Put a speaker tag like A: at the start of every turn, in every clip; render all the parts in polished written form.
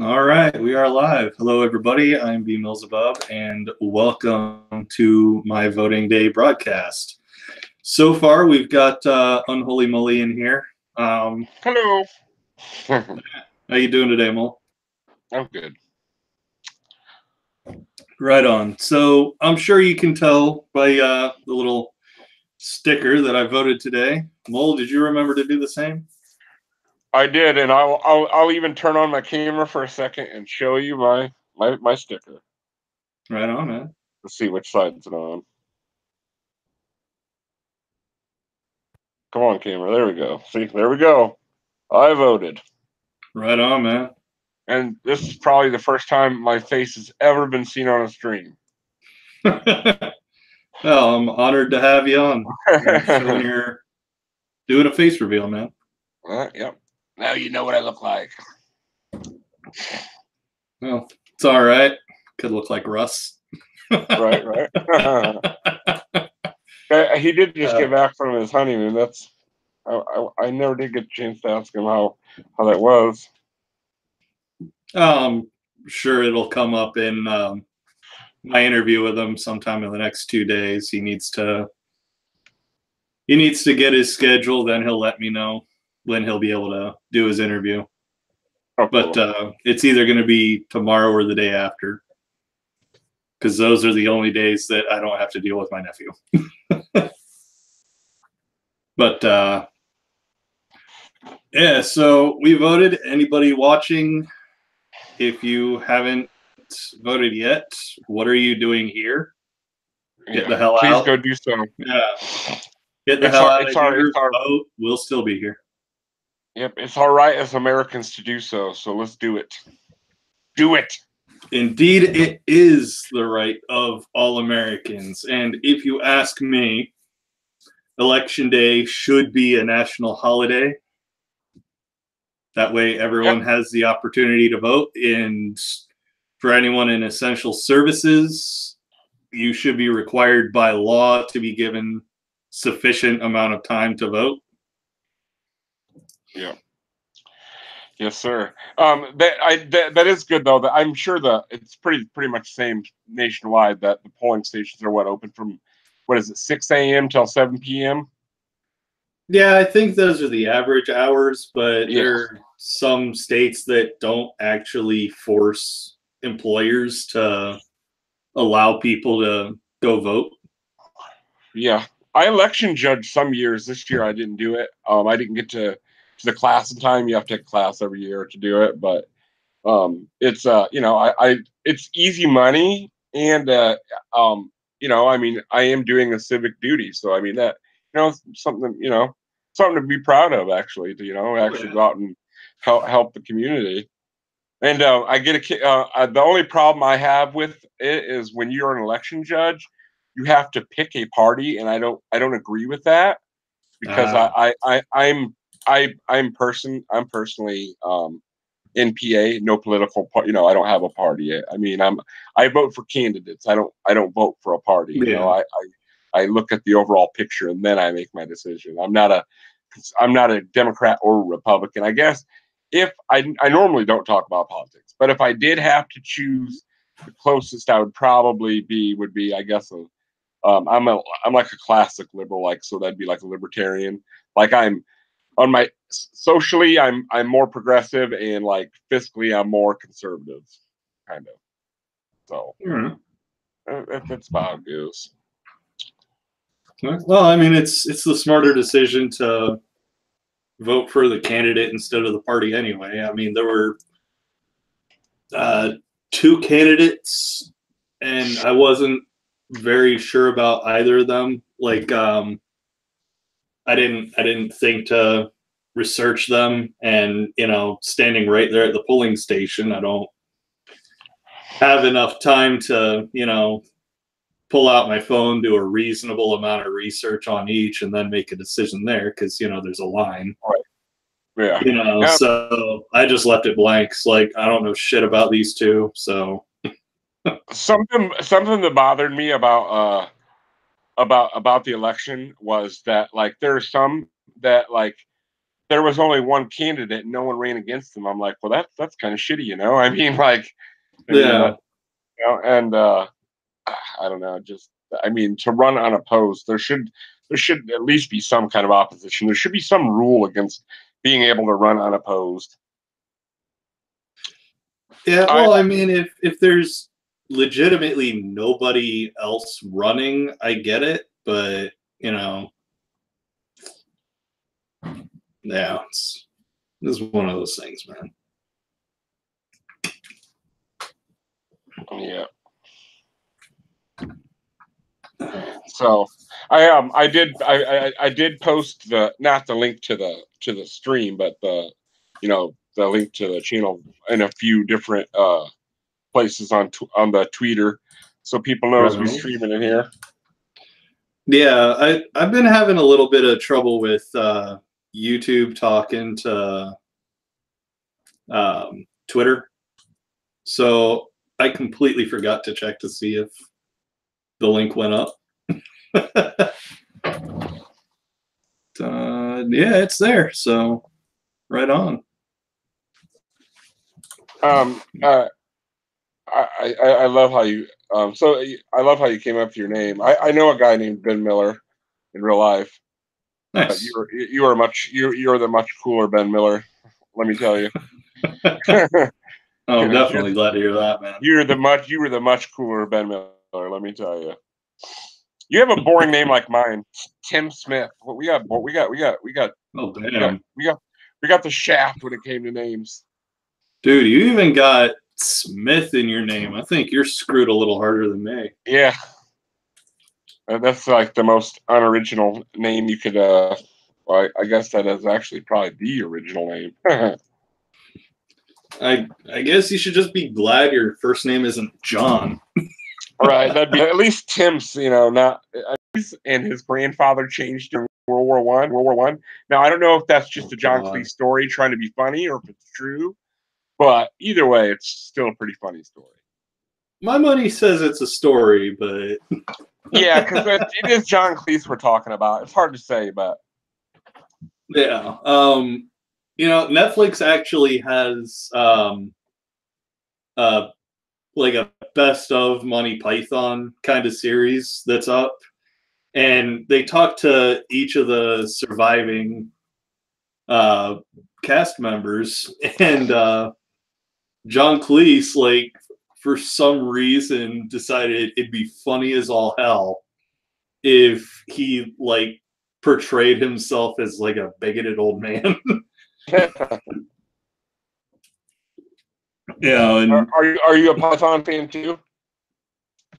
A: All right, we are live. Hello, everybody. I'm B. Millsabub, and welcome to my voting day broadcast. So far, we've got Unholy Mully in here.
B: Hello.
A: How you doing today, Mole?
B: I'm good.
A: Right on. So I'm sure you can tell by the little sticker that I voted today. Mole, did you remember to do the same?
B: I did, and I'll even turn on my camera for a second and show you my sticker.
A: Right on, man.
B: Let's see which side's it on. Come on, camera. There we go. See, there we go. I voted.
A: Right on, man.
B: And this is probably the first time my face has ever been seen on a stream.
A: Well, I'm honored to have you on. Showing your doing a face reveal, man.
B: Yep. Now you know what I look like.
A: Well, it's all right. Could look like Russ.
B: Right. He did just get back from his honeymoon. That's I never did get a chance to ask him how that was.
A: Sure it'll come up in my interview with him sometime in the next 2 days. He needs to get his schedule, then he'll let me know when he'll be able to do his interview.
B: Oh,
A: but it's either going to be tomorrow or the day after, because those are the only days that I don't have to deal with my nephew. But yeah, so we voted. Anybody watching, if you haven't voted yet, what are you doing here? Get the hell
B: Please
A: out.
B: go do so.
A: Yeah. Get the hell out of here. Vote. We'll still be here.
B: Yep, it's all right as Americans to do so, so let's do it. Do it.
A: Indeed, it is the right of all Americans. And if you ask me, Election Day should be a national holiday. That way everyone has the opportunity to vote. And for anyone in essential services, you should be required by law to be given sufficient amount of time to vote.
B: Yeah. Yes, sir. That is good though. That I'm sure it's pretty much same nationwide. That the polling stations are open from 6 a.m. till 7 p.m.
A: Yeah, I think those are the average hours, but there are some states that don't actually force employers to allow people to go vote.
B: Yeah, I election judged some years. This year I didn't do it. I didn't get to the class in time. You have to take a class every year to do it, but it's it's easy money, and I mean, I am doing a civic duty, so I mean that something something to be proud of, actually, to actually go out and help the community. And I get the only problem I have with it is when you're an election judge, you have to pick a party, and I don't agree with that, because I'm personally NPA, no political party. I don't have a party. I mean, I vote for candidates. I don't vote for a party. I look at the overall picture and then I make my decision. I'm not a Democrat or a Republican. I guess if I normally don't talk about politics, but if I did have to choose, the closest I would probably would be I guess I'm like a classic liberal, like, so that'd be like a libertarian. Like, I'm on my socially, I'm more progressive, and like fiscally, I'm more conservative, kind of. So that's about how it goes.
A: Well, I mean, it's the smarter decision to vote for the candidate instead of the party anyway. I mean, there were 2 candidates, and I wasn't very sure about either of them. Like, I didn't think to research them, and standing right there at the polling station, I don't have enough time to pull out my phone, do a reasonable amount of research on each, and then make a decision there, because there's a line.
B: Right. Yeah.
A: So I just left it blank. It's like, I don't know shit about these 2. So
B: something that bothered me about the election was that, like, there are some that, like, there was only one candidate and no one ran against him. I'm like, well, that's kind of shitty, you know? I mean, like,
A: Yeah.
B: You know, and I don't know, just I mean, to run unopposed, there should at least be some kind of opposition. There should be some rule against being able to run unopposed.
A: Yeah, well, I mean, if there's legitimately nobody else running, I get it, but you know, yeah, this is one of those things, man.
B: Yeah. So I did post not the link to the stream, but the link to the channel in a few different places on the Twitter, so people know as we streaming in here.
A: Yeah, I've been having a little bit of trouble with YouTube talking to Twitter, so I completely forgot to check to see if the link went up. Yeah, it's there, so right on.
B: I love how you I love how you came up with your name. I know a guy named Ben Miller in real life.
A: Nice.
B: You're the much cooler Ben Miller, let me tell you.
A: I'm definitely glad to hear that, man.
B: You were the much cooler Ben Miller, let me tell you. You have a boring name like mine, Tim Smith. We got.
A: Oh damn.
B: We got the shaft when it came to names.
A: Dude, you even got Smith in your name. I think you're screwed a little harder than me.
B: Yeah. That's like the most unoriginal name you could. Well, I guess that is actually probably the original name.
A: I guess you should just be glad your first name isn't John.
B: Right, that'd be at least Tim's. Not. And his grandfather changed during World War One. Now I don't know if that's just a John Cleese story trying to be funny or if it's true, but either way, it's still a pretty funny story.
A: My money says it's a story, but
B: yeah, because it is John Cleese we're talking about. It's hard to say, but
A: yeah. Netflix actually has like a best of Monty Python kind of series that's up, and they talk to each of the surviving cast members, and John Cleese, like, for some reason decided it'd be funny as all hell if he like portrayed himself as like a bigoted old man. Yeah, and
B: are you a Python fan too?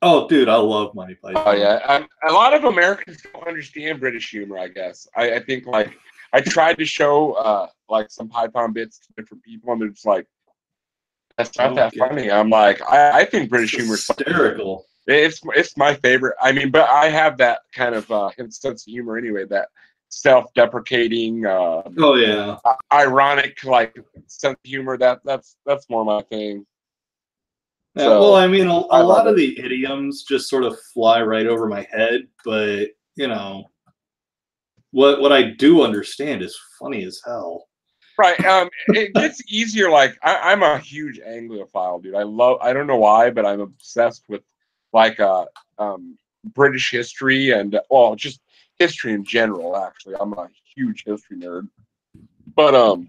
A: Oh, dude, I love Monty Python.
B: Oh yeah, a lot of Americans don't understand British humor. I guess I think like I tried to show like some Python bits to different people, and they're just like, "That's not that funny." I'm like, I think British humor is
A: hysterical.
B: It's my favorite. I mean, but I have that kind of sense of humor anyway. That self-deprecating,
A: oh yeah,
B: ironic like sense of humor. That's more my thing.
A: Yeah, so, well, I mean, a lot of the idioms just sort of fly right over my head, but what I do understand is funny as hell.
B: Right. It gets easier. Like I'm a huge Anglophile, dude. I don't know why, but I'm obsessed with like British history and just history in general. Actually, I'm a huge history nerd. But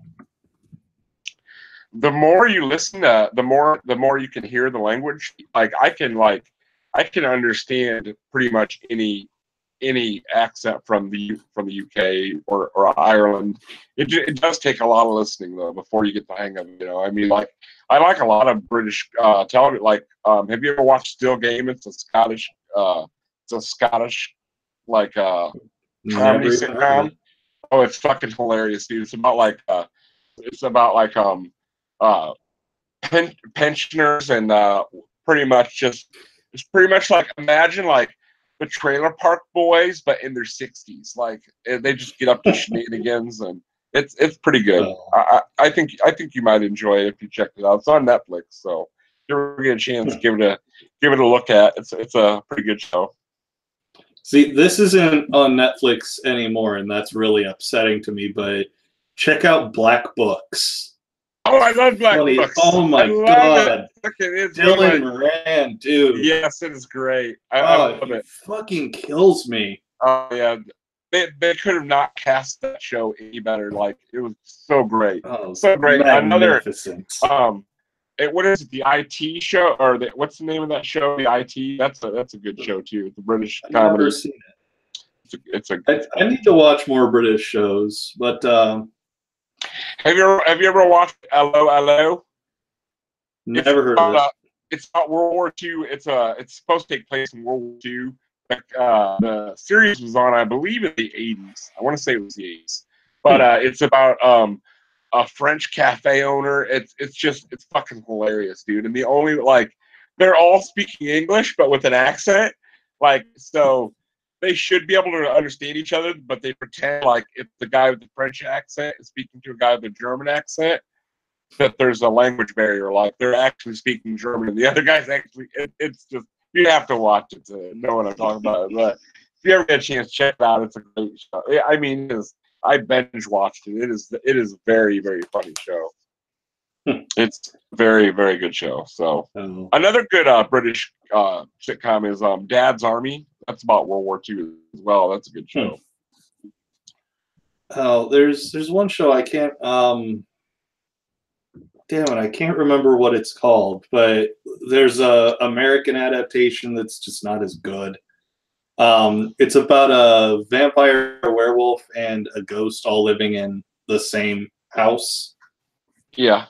B: the more you listen to, the more you can hear the language. Like I can understand pretty much any accent from the UK or Ireland. It does take a lot of listening though before you get the hang of it. I mean, like I like a lot of British television. Like, have you ever watched Still Game? It's a Scottish like comedy sitcom. Oh, it's fucking hilarious, dude. It's about like pensioners and pretty much like imagine like the Trailer Park Boys, but in their 60s. Like they just get up to shenanigans, and it's pretty good. I think you might enjoy it if you check it out. It's on Netflix, so if you ever get a chance, give it a look at. It's a pretty good show.
A: See, this isn't on Netflix anymore, and that's really upsetting to me. But check out Black Books.
B: Oh, I love Black Books.
A: Oh my god, Dylan Moran, dude.
B: Yes, it is great. I love it.
A: Fucking kills me.
B: Oh yeah, they could have not cast that show any better. Like it was so great, so great.
A: Magnificent.
B: What is it? The IT show, or what's the name of that show? The IT. That's a good show too. It's a British comedy.
A: I've never seen it. I need to watch more British shows, but
B: have you ever watched Hello?
A: Never heard of it.
B: It's about World War II. It's supposed to take place in World War II. The series was on, I believe, in the 80s. I want to say it was the 80s, but it's about a French cafe owner. It's fucking hilarious, dude. And the only they're all speaking English, but with an accent. So they should be able to understand each other, but they pretend like if the guy with the French accent is speaking to a guy with a German accent, that there's a language barrier. Like they're actually speaking German, and the other guy's actually. It's just. You have to watch it to know what I'm talking about. But if you ever get a chance, check it out. It's a great show. I mean, I binge watched it. It is a very, very funny show. It's a very, very good show. So another good British sitcom is Dad's Army. That's about World War II as well. That's a good show.
A: Oh, there's one show I can't damn it, I can't remember what it's called, but there's a American adaptation that's just not as good. It's about a vampire, a werewolf, and a ghost all living in the same house.
B: Yeah.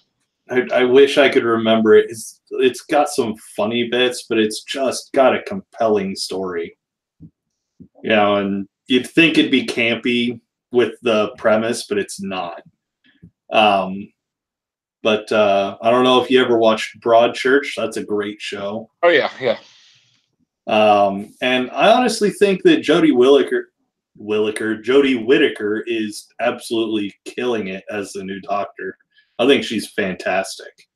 A: I wish I could remember it. It's got some funny bits, but it's just got a compelling story. And you'd think it'd be campy with the premise, but it's not. But I don't know if you ever watched Broadchurch. That's a great show.
B: Oh yeah, yeah.
A: And I honestly think that Jodie Whittaker is absolutely killing it as the new Doctor. I think she's fantastic.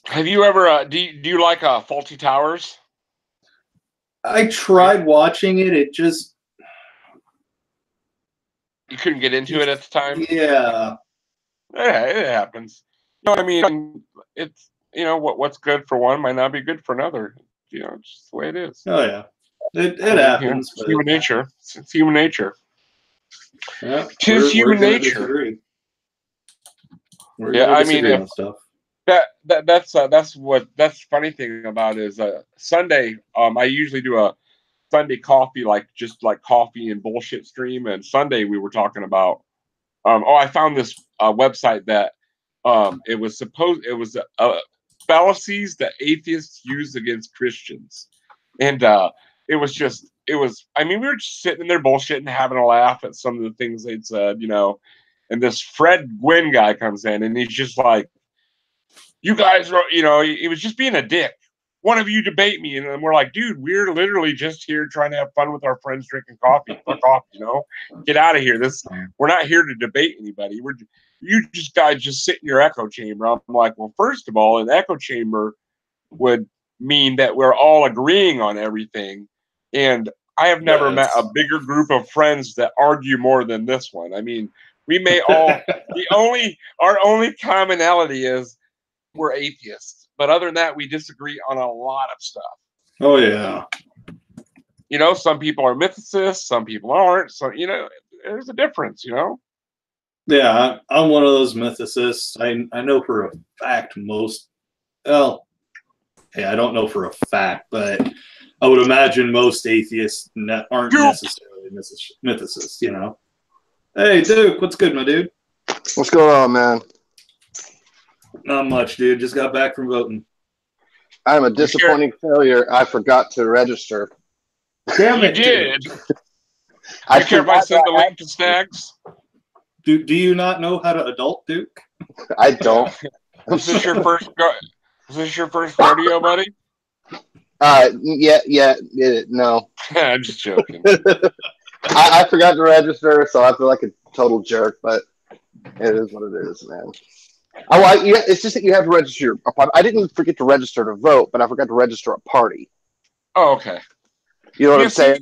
B: Have you ever? Do you like Fawlty Towers?
A: I tried watching it. It just
B: you couldn't get into it at the time.
A: Yeah.
B: Yeah, it happens. You know what I mean? It's what's good for one might not be good for another. It's just the way it is.
A: Oh yeah, it happens.
B: It's human nature. It's human nature.
A: Yeah,
B: it's human nature. Yeah, I mean,
A: stuff.
B: That's the funny thing about it is Sunday. I usually do a Sunday coffee, just like coffee and bullshit stream. And Sunday we were talking about. I found this website that it was fallacies that atheists use against Christians, and it was. I mean, we were just sitting there bullshitting, having a laugh at some of the things they'd said, And this Fred Gwynn guy comes in, and he's just like, "You guys are," he was just being a dick. One of you debate me, and we're like, dude, we're literally just here trying to have fun with our friends drinking coffee. Fuck off, get out of here. We're not here to debate anybody. You guys just sit in your echo chamber. I'm like, well, first of all, an echo chamber would mean that we're all agreeing on everything, and I have never met a bigger group of friends that argue more than this one. I mean, we may all our only commonality is we're atheists. But other than that, we disagree on a lot of stuff.
A: Oh, yeah.
B: Some people are mythicists, some people aren't. So, there's a difference,
A: Yeah, I'm one of those mythicists. I know for a fact I don't know for a fact, but I would imagine most atheists aren't necessarily mythicists, Hey, Duke, what's good, my dude?
C: What's going on, man?
A: Not much, dude. Just got back from voting.
C: I'm a disappointing failure. I forgot to register.
A: Damn it,
B: you did.
C: I
B: care if I send the link to Snags?
A: Do you not know how to adult, Duke?
C: I don't.
B: Is this your first rodeo, buddy?
C: Yeah, no.
B: I'm just joking.
C: I forgot to register, so I feel like a total jerk, but it is what it is, man. It's just that you have to register. I didn't forget to register to vote, but I forgot to register a party.
B: Oh, okay.
C: You know what I'm saying?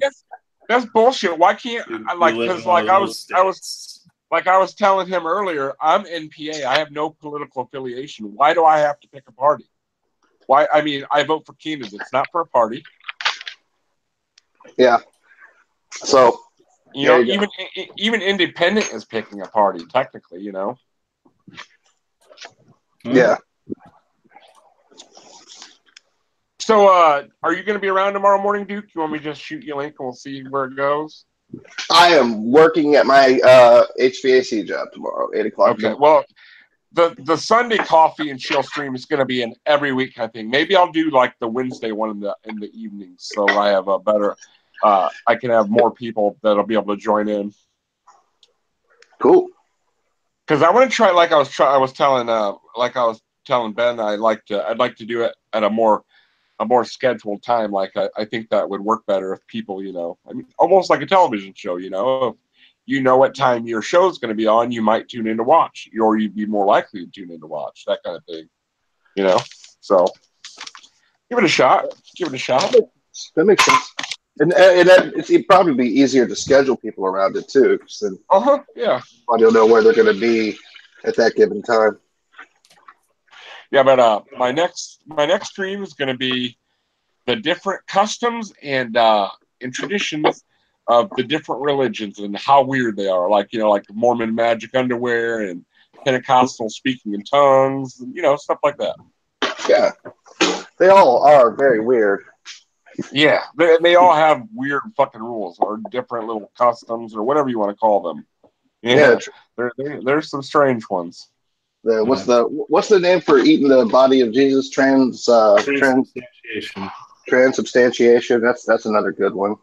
B: That's bullshit. Why can't I was like I was telling him earlier, I'm NPA. I have no political affiliation. Why do I have to pick a party? Why? I mean, I vote for candidates, not for a party.
C: Yeah. So,
B: you know, even independent is picking a party, technically, you know.
C: Yeah.
B: So, are you going to be around tomorrow morning, Duke? You want me to just shoot you a link and we'll see where it goes?
C: I am working at my HVAC job tomorrow, 8 o'clock.
B: Okay, well, the Sunday coffee and chill stream is going to be an every week kind of thing. Maybe I'll do like the Wednesday one in the evenings, so I have a better, I can have more people that'll be able to join in.
C: Cool.
B: Because I want to try, like I was telling Ben, I'd like to do it at a more scheduled time. Like I think that would work better if people, you know, I mean, almost like a television show, you know. If you know what time your show is going to be on, you might tune in to watch, or you'd be more likely to tune in to watch, that kind of thing, you know. So give it a shot.
C: That makes sense. And it'd probably be easier to schedule people around it too, because then
B: yeah,
C: you'll know where they're going to be at that given time.
B: Yeah, but my next stream is going to be the different customs and traditions of the different religions and how weird they are. Like, you know, like Mormon magic underwear and Pentecostal speaking in tongues, and, you know, stuff like that.
C: Yeah, they all are very weird.
B: Yeah, they all have weird fucking rules or different little customs or whatever you want to call them. Yeah, there's some strange ones.
C: What's the name for eating the body of Jesus?
A: Transubstantiation.
C: Transubstantiation. That's another good one.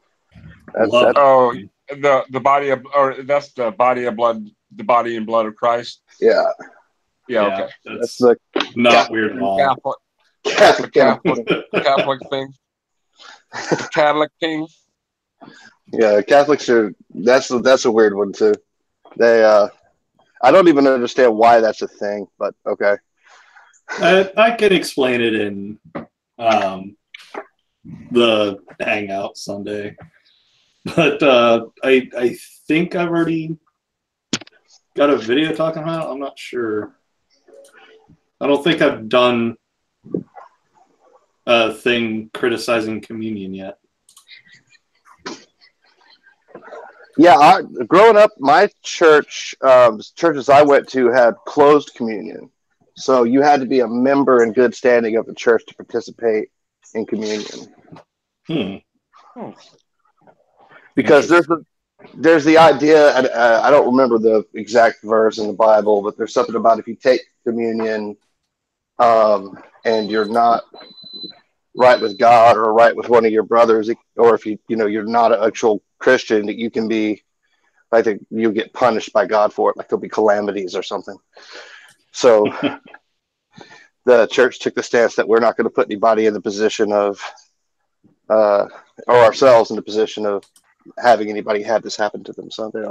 B: The body of, or that's the body of blood, the body and blood of Christ.
C: Yeah.
B: Okay.
C: That's the
A: not weird at all.
C: Catholic
B: thing. Catholic thing.
C: Yeah, Catholics are. That's a weird one too. They I don't even understand why that's a thing, but okay.
A: I can explain it in the Hangout Sunday, but I think I've already got a video talking about it. I'm not sure. I don't think I've done a thing criticizing communion yet.
C: Yeah, growing up, my church, churches I went to had closed communion. So you had to be a member in good standing of the church to participate in communion. Because there's the idea, and I don't remember the exact verse in the Bible, but there's something about if you take communion and you're not right with God or right with one of your brothers, or if you're not an actual Christian, that you can be, I think you get punished by God for it, like there'll be calamities or something. So the church took the stance that we're not going to put anybody in the position of, or ourselves in the position of having anybody have this happen to them. So they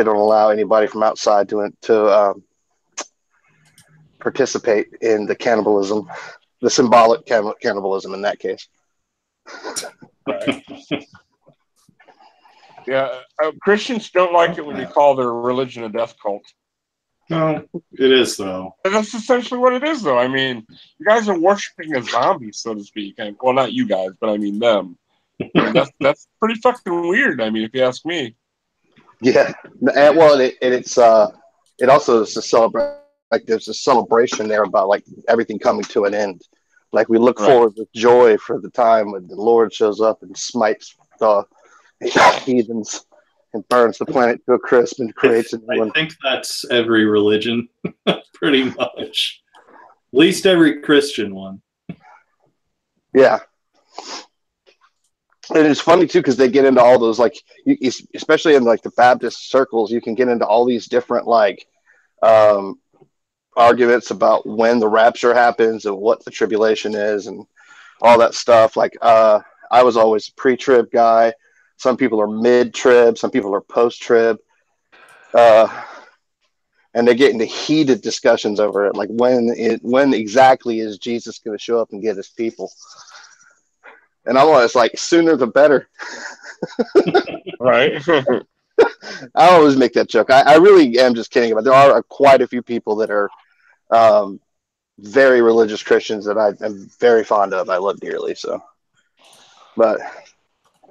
C: don't allow anybody from outside to participate in the cannibalism, the symbolic cannibalism in that case.
B: Right. Yeah, Christians don't like it when you call their religion a death cult.
A: No, it is though.
B: And that's essentially what it is, though. I mean, you guys are worshiping a zombie, so to speak. Well, not you guys, but I mean them. I mean, that's pretty fucking weird. I mean, if you ask me.
C: Yeah, well, it also is a celebration. Like there's a celebration there about like everything coming to an end. Like we look forward with joy for the time when the Lord shows up and smites the heathens and burns the planet to a crisp and creates a new one.
A: I think that's every religion, pretty much. At least every Christian one.
C: Yeah. And it's funny too because they get into all those like, especially in like the Baptist circles, you can get into all these different like arguments about when the rapture happens and what the tribulation is and all that stuff. Like I was always a pre-trib guy. Some people are mid-trib, some people are post-trib, and they get into heated discussions over it. Like when exactly is Jesus going to show up and get his people? And I'm always like, sooner the better.
B: Right.
C: I always make that joke. I really am just kidding about it. There are quite a few people that are very religious Christians that I am very fond of. I love dearly. So, but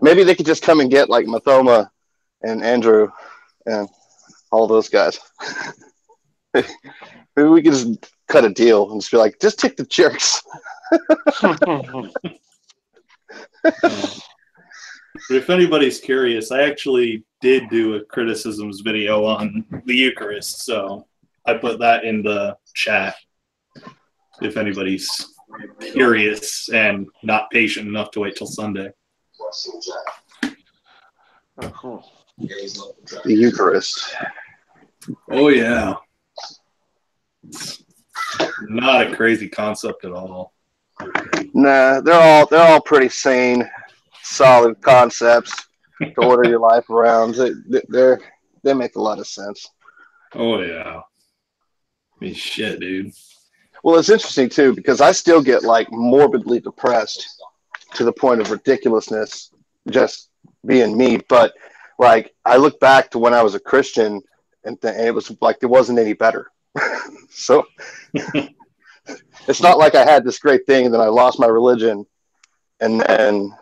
C: maybe they could just come and get like Mathoma and Andrew and all those guys. Maybe we could just cut a deal and just be like, just take the jerks.
A: But if anybody's curious, I actually did do a criticisms video on the Eucharist, so I put that in the chat if anybody's curious and not patient enough to wait till Sunday.
B: Oh, cool.
C: The Eucharist.
A: Oh, yeah. It's not a crazy concept at all.
C: Nah, they're all pretty sane, solid concepts to order your life around. They make a lot of sense.
A: Oh, yeah. I mean, shit, dude.
C: Well, it's interesting too because I still get like morbidly depressed to the point of ridiculousness, just being me. But like I look back to when I was a Christian, and it was like it wasn't any better. So it's not like I had this great thing and then I lost my religion, and then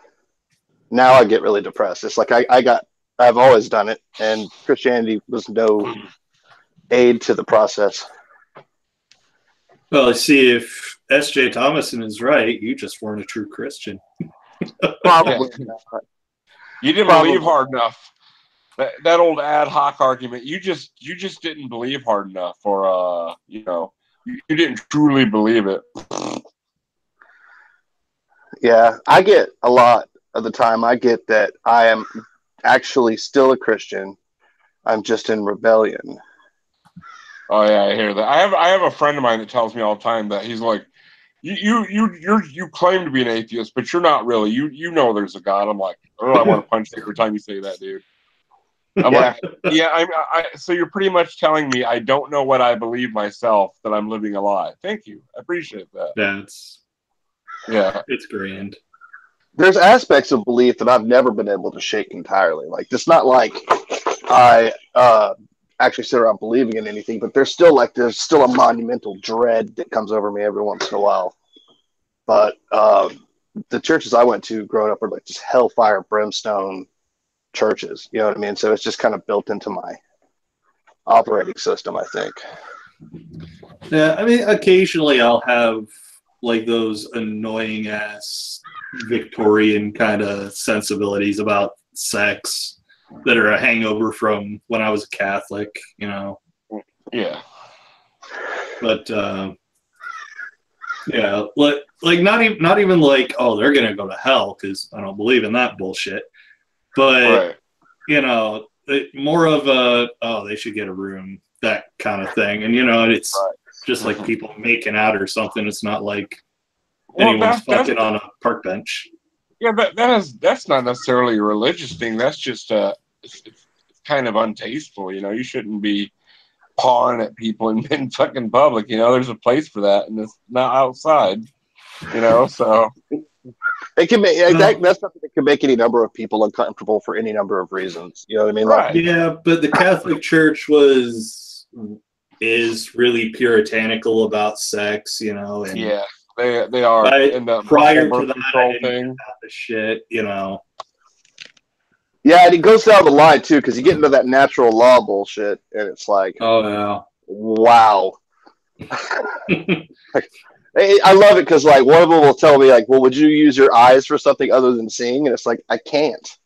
C: now I get really depressed. It's like I've always done it, and Christianity was no aid to the process.
A: Well, see, if S.J. Thomason is right, you just weren't a true Christian.
C: Probably not.
B: You didn't believe hard enough. That old ad hoc argument. You just didn't believe hard enough, or you didn't truly believe it.
C: Yeah, I get a lot of the time. I get that I am actually still a Christian. I'm just in rebellion.
B: Oh yeah, I hear that. I have a friend of mine that tells me all the time that he's like, you claim to be an atheist, but you're not really. You know there's a God. I'm like, oh, I want to punch you every time you say that, dude. I'm like, yeah. So you're pretty much telling me I don't know what I believe myself, that I'm living a lie. Thank you. I appreciate that. It's
A: grand.
C: There's aspects of belief that I've never been able to shake entirely. Like it's not like I actually sit around believing in anything, but there's still a monumental dread that comes over me every once in a while. But the churches I went to growing up were like just hellfire brimstone churches, you know what I mean? So it's just kind of built into my operating system, I think.
A: Yeah, I mean, occasionally I'll have like those annoying ass Victorian kind of sensibilities about sex that are a hangover from when I was a Catholic, you know.
B: Yeah.
A: But yeah, like not even like, oh, they're gonna go to hell, because I don't believe in that bullshit. But you know, more of a, oh, they should get a room, that kind of thing. And you know, it's just like people making out or something. It's not like anyone's fucking on a park bench.
B: Yeah, that's not necessarily a religious thing. That's just it's kind of untasteful. You know, you shouldn't be pawing at people in fucking public. You know, there's a place for that, and it's not outside. You know, so
C: it can make that's something that can make any number of people uncomfortable for any number of reasons. You know what I mean?
B: Right.
C: Like,
A: yeah, but the Catholic Church is really puritanical about sex. You know, and
B: yeah. They are.
A: Prior to that, I didn't know the shit, you know.
C: Yeah, and it goes down the line too, because you get into that natural law bullshit, and it's like,
A: oh yeah,
C: wow. I love it because like one of them will tell me like, well, would you use your eyes for something other than seeing? And it's like, I can't.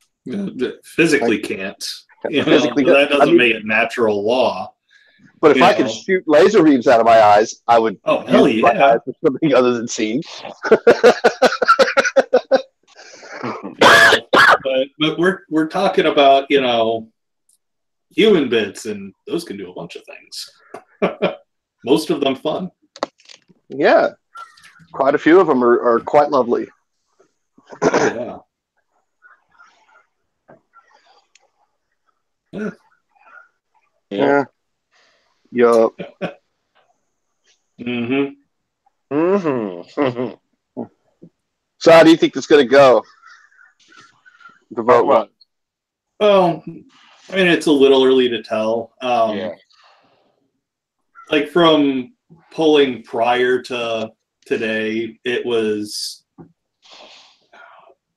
A: Physically can't. You know, physically, that doesn't make it natural law.
C: But if I could shoot laser beams out of my eyes, I would.
A: Oh hell yeah! My eyes
C: for something other than seeing.
A: but we're talking about, you know, human bits, and those can do a bunch of things. Most of them fun.
C: Yeah, quite a few of them are quite lovely.
A: Oh, yeah.
C: Yeah. Yup. So how do you think it's going to go? The vote.
A: Well, I mean, it's a little early to tell.
B: Yeah.
A: Like from polling prior to today, it was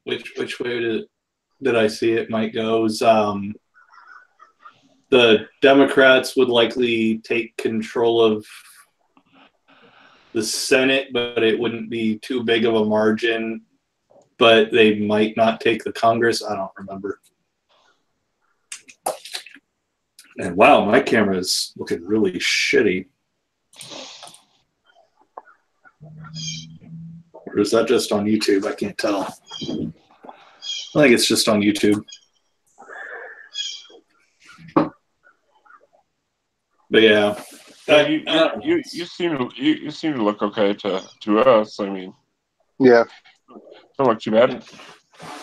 A: which way did I see it might go? The Democrats would likely take control of the Senate, but it wouldn't be too big of a margin. But they might not take the Congress. I don't remember. And wow, my camera is looking really shitty. Or is that just on YouTube? I can't tell. I think it's just on YouTube. But yeah,
B: you seem to look okay to us. I mean,
C: yeah,
B: don't look too bad.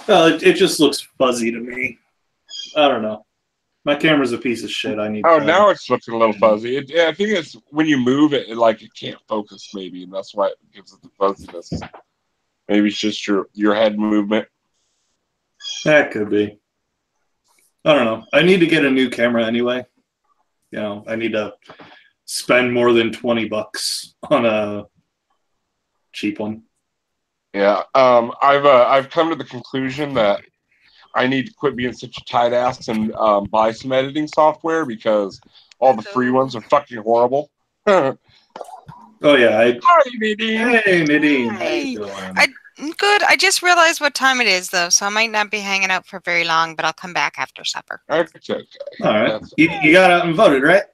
A: It just looks fuzzy to me. I don't know. My camera's a piece of shit. I need.
B: Oh, now it's looking a little fuzzy. I think it's when you move it, like it can't focus, maybe, and that's why it gives it the fuzziness. Maybe it's just your head movement.
A: That could be. I don't know. I need to get a new camera anyway. You know, I need to spend more than $20 on a cheap one.
B: Yeah, I've come to the conclusion that I need to quit being such a tight ass and buy some editing software because all the free ones are fucking horrible.
A: Oh yeah.
B: Hi, Nadine.
A: Hey, Nadine.
D: Hey.
A: How you doing?
D: Good. I just realized what time it is, though, so I might not be hanging out for very long, but I'll come back after supper.
B: Okay.
A: All right. You got out and voted, right?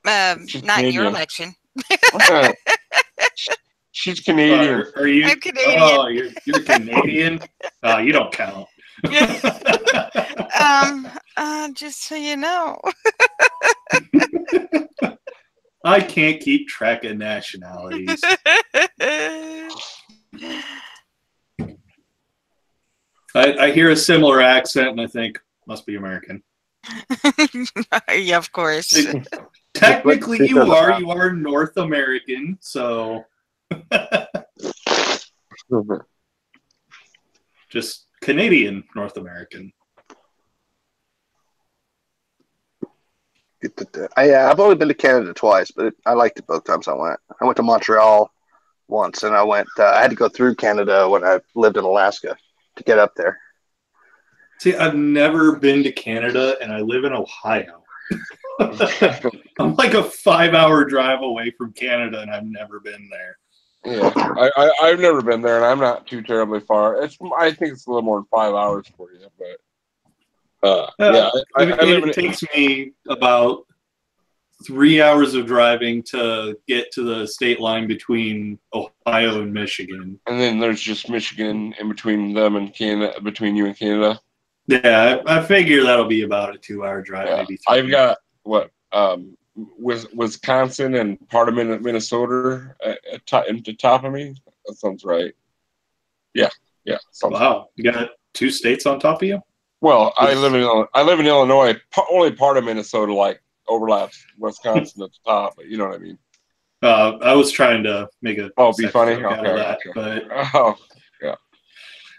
D: Not in your election.
B: She's Canadian.
A: Are you?
D: I'm Canadian.
A: Oh, you're Canadian? You don't count.
D: Just so you know.
A: I can't keep track of nationalities. I hear a similar accent and I think must be American.
D: Yeah, of course.
A: Technically, you are North American, so just Canadian North American.
C: I've only been to Canada twice, but I liked it both times I went. I went to Montreal once, and I had to go through Canada when I lived in Alaska to get up there.
A: See, I've never been to Canada, and I live in Ohio. I'm like a 5-hour drive away from Canada, and I've never been there.
B: Yeah, I've never been there, and I'm not too terribly far. I think it's a little more than 5 hours for you, but
A: it takes me about 3 hours of driving to get to the state line between Ohio and Michigan.
B: And then there's just Michigan in between them and Canada, between you and Canada.
A: Yeah, I figure that'll be about a 2-hour drive, maybe 3.
B: I've got Wisconsin and part of Minnesota at the top of me. That sounds right. Yeah.
A: Wow, you got 2 states on top of you?
B: Well, I live in Illinois. Only part of Minnesota like overlaps Wisconsin at the top, but you know what I mean.
A: I was trying to make a
B: be funny. Okay.
A: But
B: yeah.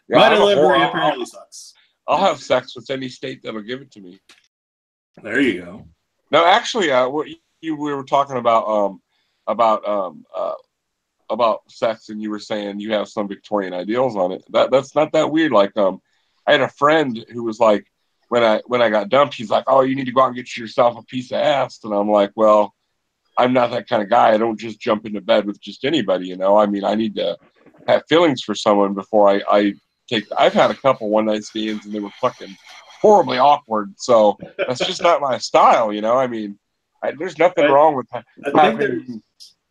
A: My delivery apparently sucks.
B: I'll have sex with any state that'll give it to me.
A: There you go.
B: No, actually, we were talking about sex, and you were saying you have some Victorian ideals on it. That's not that weird. Like, I had a friend who was like, when I got dumped, he's like, "Oh, you need to go out and get yourself a piece of ass," and I'm like, "Well, I'm not that kind of guy. I don't just jump into bed with just anybody, you know. I mean, I need to have feelings for someone before I take. I've had a couple one night stands, and they were fucking horribly awkward. So that's just not my style, you know. I mean, there's nothing wrong with that.
A: I think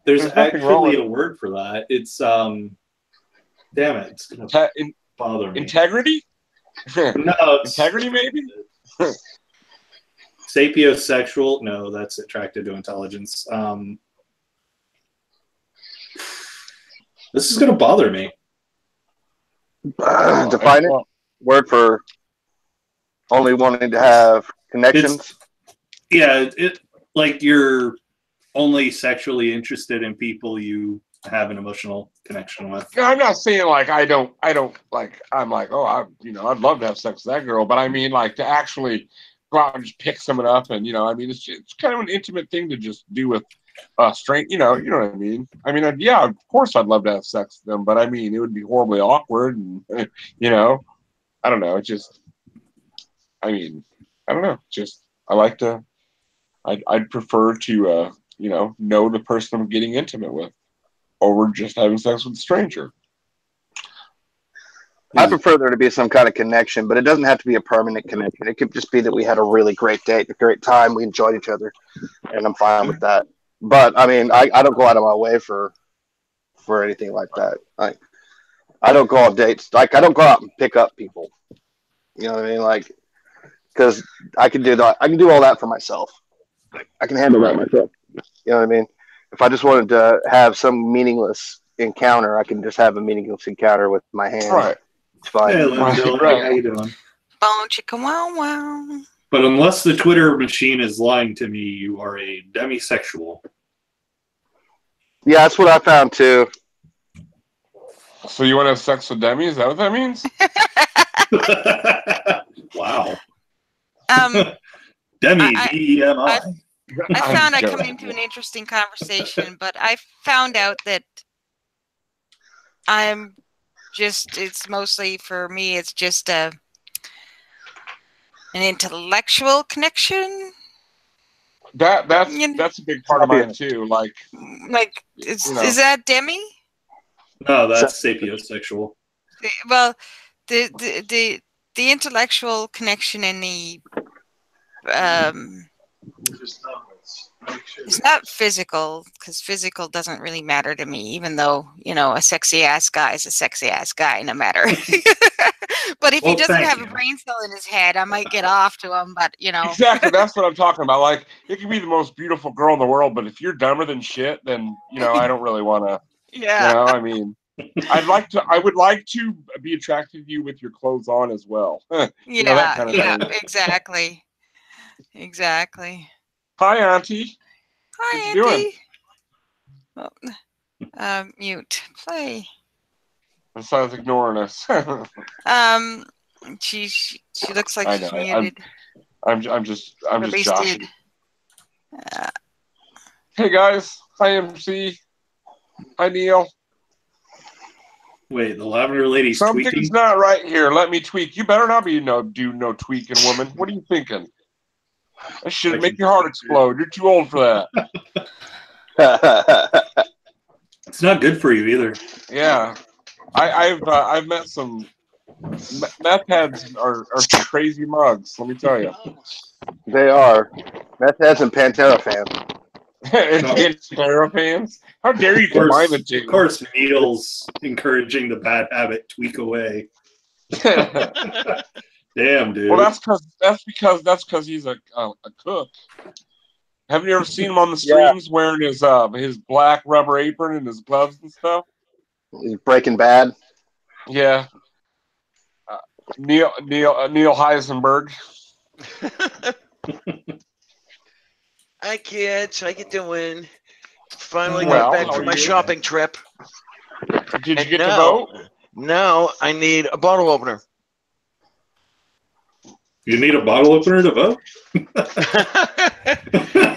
A: there's actually a word for that. It's damn it, it's gonna bother me.
B: Integrity.
A: No,
B: integrity maybe.
A: Sapiosexual. No, that's attracted to intelligence. This is gonna bother me.
C: Define it. Word for only wanting to have connections.
A: It like you're only sexually interested in people you have an emotional connection with.
B: I'm not saying like I don't like I'm like, oh, I'd love to have sex with that girl, but I mean like to actually go out and just pick someone up, and I mean it's kind of an intimate thing to just do with straight, you know what I mean. I mean, yeah, of course I'd love to have sex with them, but I mean it would be horribly awkward, and I don't know. It just, I mean, I don't know. Just I like to. I'd prefer to know the person I'm getting intimate with, over just having sex with a stranger.
C: I prefer there to be some kind of connection, but it doesn't have to be a permanent connection. It could just be that we had a really great date, a great time, we enjoyed each other, and I'm fine with that. But I mean, I don't go out of my way for anything like that. I don't go on dates. Like I don't go out and pick up people. You know what I mean? Like, because I can do that. I can do all that for myself. I can handle that myself. You know what I mean? If I just wanted to have some meaningless encounter, I can just have a meaningless encounter with my hand.
B: Right.
C: It's fine.
A: Hey, Linda,
B: Right.
A: how you doing?
D: Bone chicka wow wow.
A: But unless the Twitter machine is lying to me, you are a demisexual.
C: Yeah, that's what I found too.
B: So you want to have sex with Demi? Is that what that means?
A: Wow. Demi, D-E-M-I.
D: I found I come into an interesting conversation, but I found out that it's mostly for me, it's just an intellectual connection.
B: That's a big part of mine too. Like
D: is that Demi?
A: No, that's sapiosexual.
D: Well, the intellectual connection and the it's not physical, because physical doesn't really matter to me, even though a sexy ass guy is a sexy ass guy, no matter. But if he doesn't have a brain cell in his head, I might get off to him. But
B: exactly, that's what I'm talking about. Like, it can be the most beautiful girl in the world, but if you're dumber than shit, then I don't really want to.
D: Yeah.
B: I mean, I would like to be attracted to you with your clothes on as well.
D: Yeah,
B: that kind of thing.
D: Exactly.
B: Hi, Auntie.
D: Hi,
B: what you doing?
D: Well, mute. Play.
B: Besides ignoring us.
D: She looks like she's
B: muted. I'm just joshing. Hey guys. Hi, MC. Hi, Neil.
A: Wait, the lavender lady's
B: Something's
A: tweaking?
B: not right here. Let me tweak. You better not be do no tweaking, woman. What are you thinking? That should make your heart explode. You're too old for
C: that.
A: It's not good for you either.
B: Yeah, I've met some meth heads are some crazy mugs. Let me tell you.
C: They are meth heads and Pantera fans.
B: And Pantera fans? How dare you combine the two?
A: Of course, Neil's encouraging the bad habit. Tweak away. Damn, dude.
B: Well, that's because he's a cook. Haven't you ever seen him on the streams wearing his black rubber apron and his gloves and stuff?
C: He's Breaking Bad.
B: Yeah. Neil Heisenberg.
E: Hi kids, how you doing? Finally got back from my shopping trip.
B: Did you get to vote?
E: No, I need a bottle opener.
B: You need a bottle opener to vote?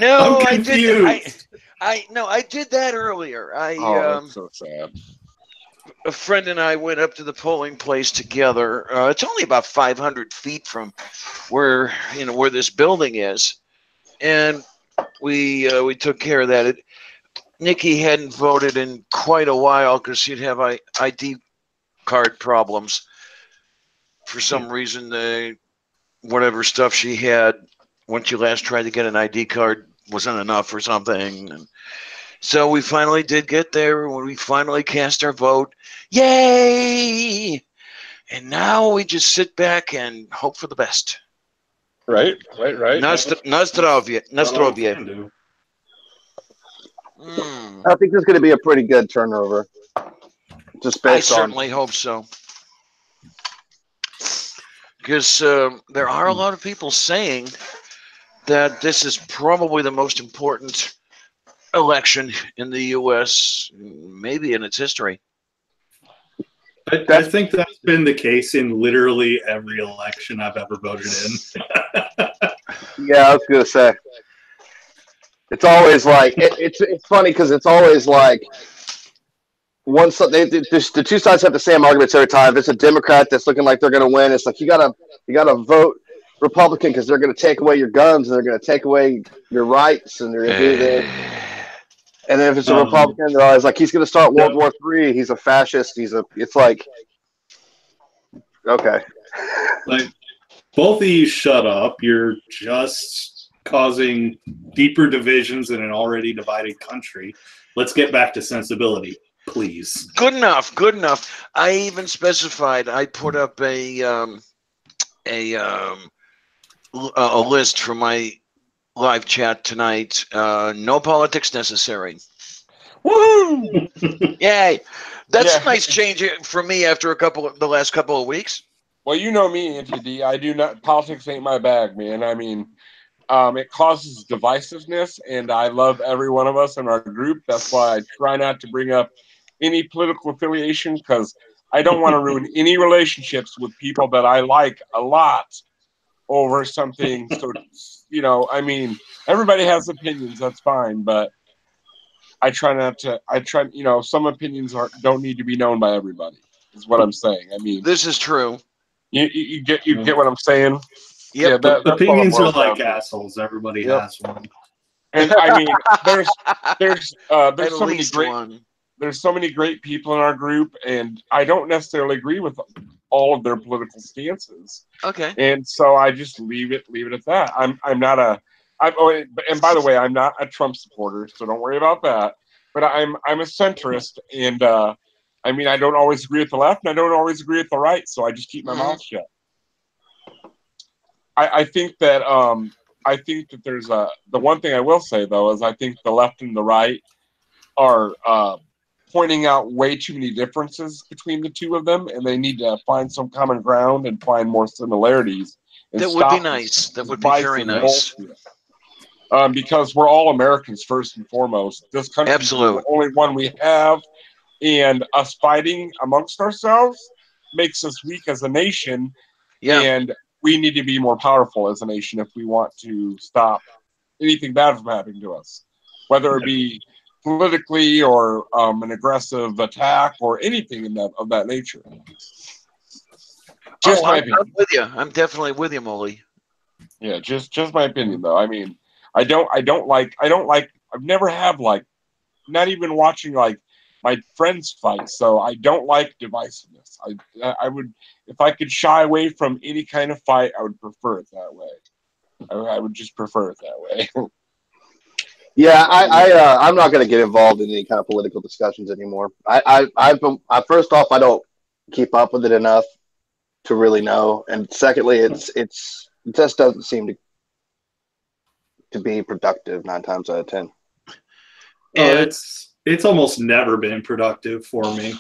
E: No, I did. I did that earlier.
B: That's so sad.
E: A friend and I went up to the polling place together. It's only about 500 feet from where this building is, and we took care of that. Nikki hadn't voted in quite a while because she'd have ID card problems. For some reason, whatever stuff she had when she last tried to get an ID card wasn't enough or something. And so we finally did get there when we finally cast our vote. Yay! And now we just sit back and hope for the best.
B: Right.
E: Nostrovia.
C: I think there's going to be a pretty good turnover. Just based
E: I certainly hope so. Because there are a lot of people saying that this is probably the most important election in the U.S., maybe in its history.
A: I think that's been the case in literally every election I've ever voted in.
C: Yeah, I was gonna say. It's always like it's funny because it's always like the two sides have the same arguments every time. If it's a Democrat that's looking like they're going to win, it's like you gotta vote Republican because they're going to take away your guns and they're going to take away your rights and they're going to do this. And then if it's a Republican, they're always like he's going to start World War III. He's a fascist. It's like okay,
A: like both of you shut up. You're just causing deeper divisions in an already divided country. Let's get back to sensibility, please.
E: Good enough. Good enough. I even specified. I put up a list for my live chat tonight. No politics necessary.
B: Woo!
E: Yay! That's a nice change for me after the last couple of weeks.
B: Well, you know me, Auntie D. I do not. Politics ain't my bag, man. I mean, it causes divisiveness, and I love every one of us in our group. That's why I try not to bring up any political affiliation because I don't want to ruin any relationships with people that I like a lot over something. So, I mean, everybody has opinions. That's fine, but I try not to. Some opinions don't need to be known by everybody. Is what I'm saying. I mean,
E: this is true.
B: You get what I'm saying.
E: Yep.
A: Yeah, opinions are like assholes. Everybody has one.
B: And I mean, there's so many great
E: one.
B: There's so many great people in our group, and I don't necessarily agree with all of their political stances.
E: Okay.
B: And so I just leave it at that. I'm not a. And by the way, I'm not a Trump supporter, so don't worry about that. But I'm a centrist, and I mean, I don't always agree with the left, and I don't always agree with the right, so I just keep my mouth shut. I think that there's the one thing I will say though is I think the left and the right are pointing out way too many differences between the two of them, and they need to find some common ground and find more similarities.
E: That would be nice. That would be very nice.
B: Because we're all Americans first and foremost. This country is the only one we have, and us fighting amongst ourselves makes us weak as a nation.
E: Yeah.
B: And we need to be more powerful as a nation if we want to stop anything bad from happening to us, whether it be politically or an aggressive attack or anything of that nature.
E: I'm with you. I'm definitely with you, Molly.
B: Yeah, just my opinion though. I mean, I've never have like, not even watching like my friends fight. So I don't like divisiveness. I would, if I could shy away from any kind of fight, I would prefer it that way. I would just prefer it that way.
C: Yeah, I'm not going to get involved in any kind of political discussions anymore. First off, I don't keep up with it enough to really know, and secondly, it just doesn't seem to be productive 9 times out of 10.
A: And it's almost never been productive for me.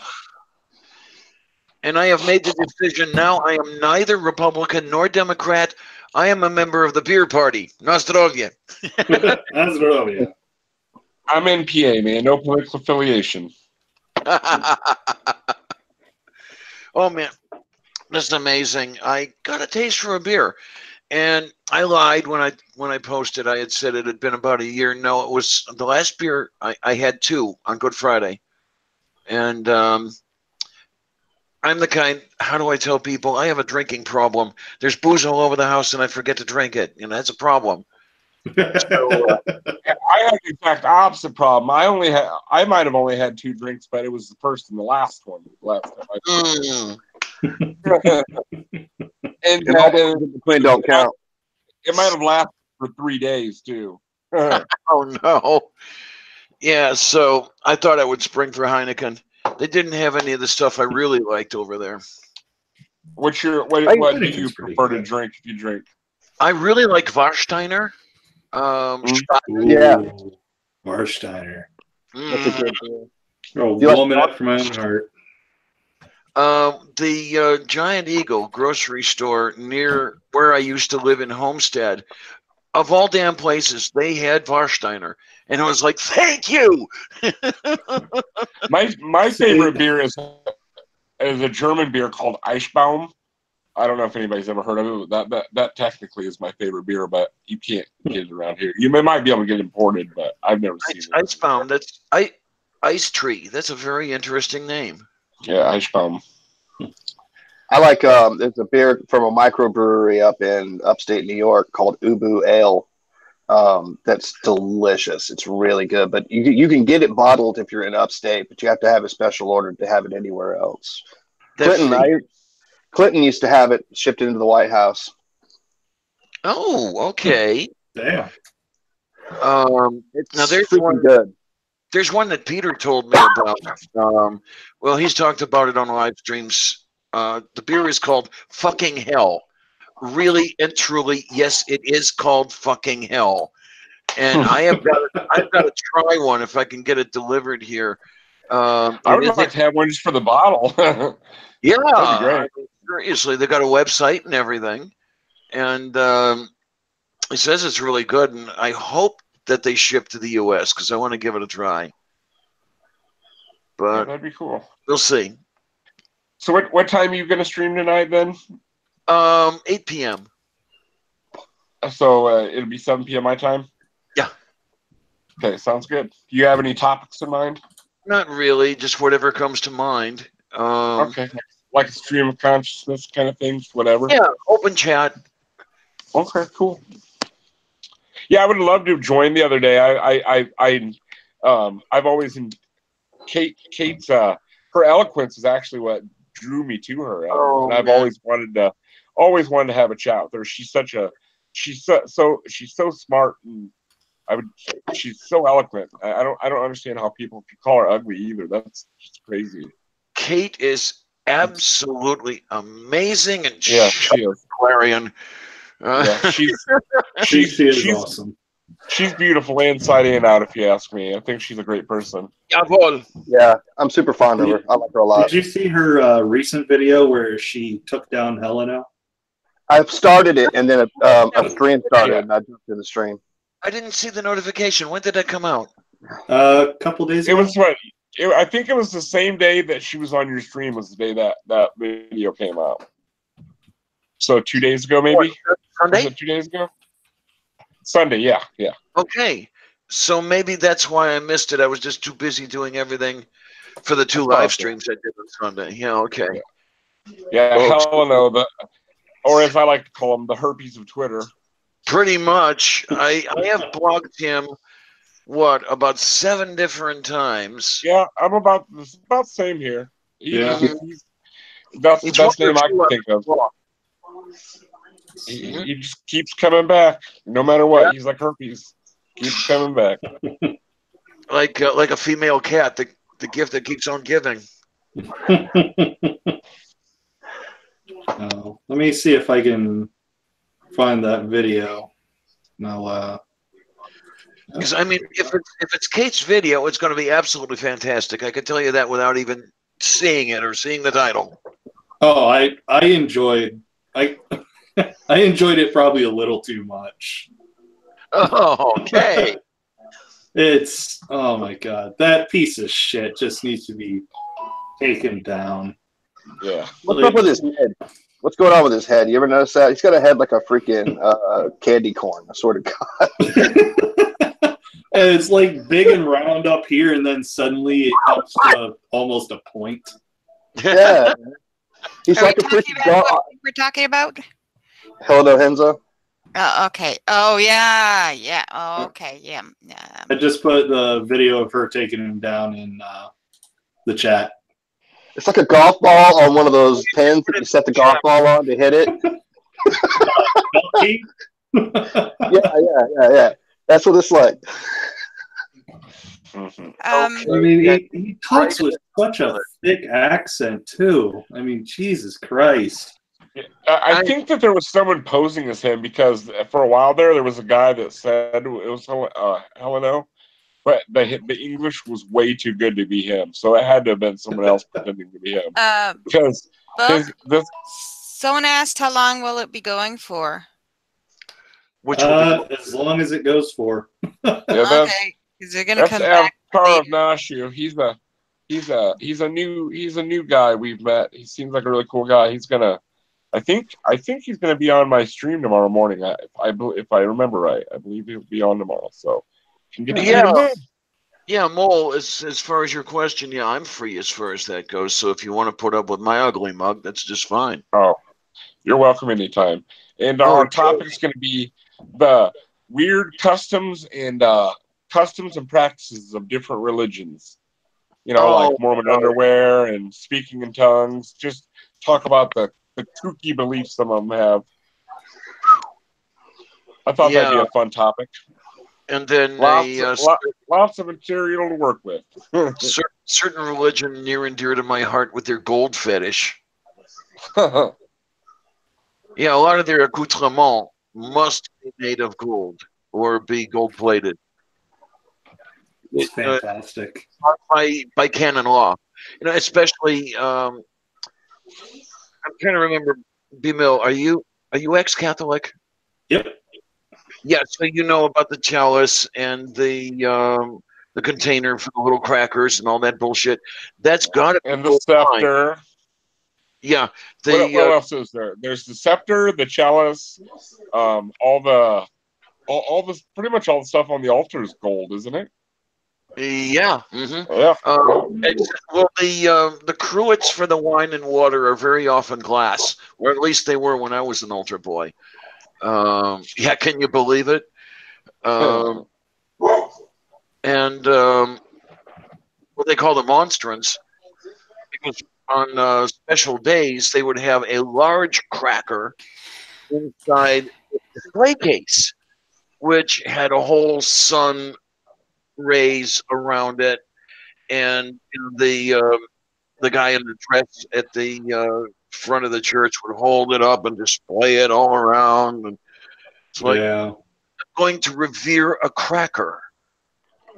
E: And I have made the decision now. I am neither Republican nor Democrat. I am a member of the beer party. Nostrovia.
A: Nostrovia.
B: I'm NPA, man. No political affiliation.
E: Oh, man. This is amazing. I got a taste for a beer. And I lied when I posted. I had said it had been about a year. No, it was the last beer. I had 2 on Good Friday. And I'm the kind, how do I tell people? I have a drinking problem. There's booze all over the house and I forget to drink it. That's a problem.
B: So, I had the exact opposite problem. I might have only had 2 drinks, but it was the first and the last one. And
C: don't count.
B: It might have lasted for 3 days too.
E: Oh no! Yeah, so I thought I would spring for Heineken. They didn't have any of the stuff I really liked over there.
B: What do you prefer to drink if you drink?
E: I really like Warsteiner.
C: Yeah,
A: Warsteiner.
C: That's a good beer.
A: Oh, warming up for my own heart.
E: The Giant Eagle grocery store near where I used to live in Homestead, of all damn places, they had Warsteiner. And I was like, thank you.
B: My favorite beer is a German beer called Eichbaum. I don't know if anybody's ever heard of it. That technically is my favorite beer, but you can't get it around here. You might be able to get it imported, but I've never seen it.
E: Eichbaum. That's Ice Tree. That's a very interesting name.
B: Yeah, Eichbaum.
C: I like there's a beer from a microbrewery up in upstate New York called Ubu Ale. That's delicious. It's really good, but you can get it bottled if you're in upstate, but you have to have a special order to have it anywhere else. Clinton used to have it shipped into the White House.
E: Oh, okay.
A: Damn.
C: It's
E: now there's
C: freaking good.
E: There's one that Peter told me about. Well, he's talked about it on live streams. The beer is called Fucking Hell. Really and truly, yes, it is called Fucking Hell. And I've got to try one if I can get it delivered here.
B: I would like to have one just for the bottle.
E: Yeah,
B: that'd be great.
E: Seriously, they got a website and everything, and he says it's really good. And I hope that they ship to the U.S. because I want to give it a try. But
B: yeah, that'd be cool.
E: We'll see.
B: So what time are you going to stream tonight then?
E: 8 p.m.
B: So it'll be 7 p.m. my time?
E: Yeah.
B: Okay, sounds good. Do you have any topics in mind?
E: Not really, just whatever comes to mind.
B: Okay. Like a stream of consciousness kind of things, whatever?
E: Yeah, open chat.
B: Okay, cool. Yeah, I would love to join the other day. I've always Kate's her eloquence is actually what drew me to her, and I've always wanted to have a chat with her. She's so smart, and she's so eloquent. I don't understand how people can call her ugly either. That's just crazy.
E: Kate is absolutely amazing, and
B: yeah, she is.
E: Clarion.
B: Yeah, she is
A: awesome.
B: She's beautiful inside and out, if you ask me. I think she's a great person.
C: Yeah, I'm super fond of her. I like her a lot.
A: Did you see her recent video where she took down Helena?
C: I've started it, and then a stream started, and I jumped in the stream.
E: I didn't see the notification. When did that come out?
A: A couple days ago.
B: It was what? I think it was the same day that she was on your stream was the day that video came out. So 2 days ago, maybe?
E: What, Sunday?
B: Was it 2 days ago? Sunday, yeah.
E: Okay. So maybe that's why I missed it. I was just too busy doing everything for the 2 live streams I did on Sunday. Yeah, okay.
B: Yeah, Helena, or as I like to call him, the herpes of Twitter.
E: Pretty much. I have blocked him, about 7 different times.
B: Yeah, I'm about the same here. That's the best name I can think of. He just keeps coming back, no matter what. Yeah. He's like herpes, keeps coming back.
E: Like a female cat, the gift that keeps on giving.
A: Let me see if I can find that video. No,
E: because I mean, if it's Kate's video, it's going to be absolutely fantastic. I can tell you that without even seeing it or seeing the title.
A: Oh, I enjoyed it probably a little too much.
E: Oh, okay.
A: It's oh my god, that piece of shit just needs to be taken down.
B: Yeah.
C: What's up with his head? What's going on with his head? You ever notice that? He's got a head like a freaking candy corn. I swear to God.
A: And it's like big and round up here, and then suddenly it comes to almost a point.
C: Yeah. He's like a freaking dog.
D: We're talking about?
C: Helena Henza.
D: Oh, okay. Oh, yeah. Yeah. Oh, okay. Yeah.
A: I just put the video of her taking him down in the chat.
C: It's like a golf ball on one of those pins that you set the golf ball on to hit it. Yeah. That's what it's like.
A: I mean, he talks with such a thick accent, too. I mean, Jesus Christ.
B: I think that there was someone posing as him because for a while there was a guy that said it was Helena, but the English was way too good to be him, so it had to have been someone else pretending to be him. Because
D: someone asked, how long will it be going for?
A: As long as it goes for.
D: Okay. Because they're gonna come back.
B: Avatar of Nashu. He's a new guy we've met. He seems like a really cool guy. I think he's gonna be on my stream tomorrow morning. If I remember right, I believe he'll be on tomorrow. So
E: yeah, Mole. As far as your question, yeah, I'm free as far as that goes. So if you want to put up with my ugly mug, that's just fine.
B: Oh, you're welcome anytime. And our topic is going to be the weird customs and practices of different religions. Like Mormon underwear and speaking in tongues. Just talk about the kooky beliefs some of them have. I thought that'd be a fun topic.
E: And then
B: lots of material to work with.
E: certain religion near and dear to my heart with their gold fetish. Yeah, a lot of their accoutrements must be made of gold or be gold plated.
A: It's fantastic.
E: By canon law. Especially I'm trying to remember, B-Mill, are you ex-Catholic?
A: Yep.
E: Yeah, so you know about the chalice and the container for the little crackers and all that bullshit. That's got to be
B: and the scepter.
E: Yeah.
B: What else is there? There's the scepter, the chalice, all the pretty much all the stuff on the altar is gold, isn't it?
E: Yeah. Mm-hmm.
B: Yeah.
E: The cruets for the wine and water are very often glass, or at least they were when I was an altar boy. Yeah, can you believe it? And what they call the monstrance, because on special days they would have a large cracker inside the display case, which had a whole sun rays around it, and the guy in the dress at the front of the church would hold it up and display it all around, and it's like, I'm going to revere a cracker,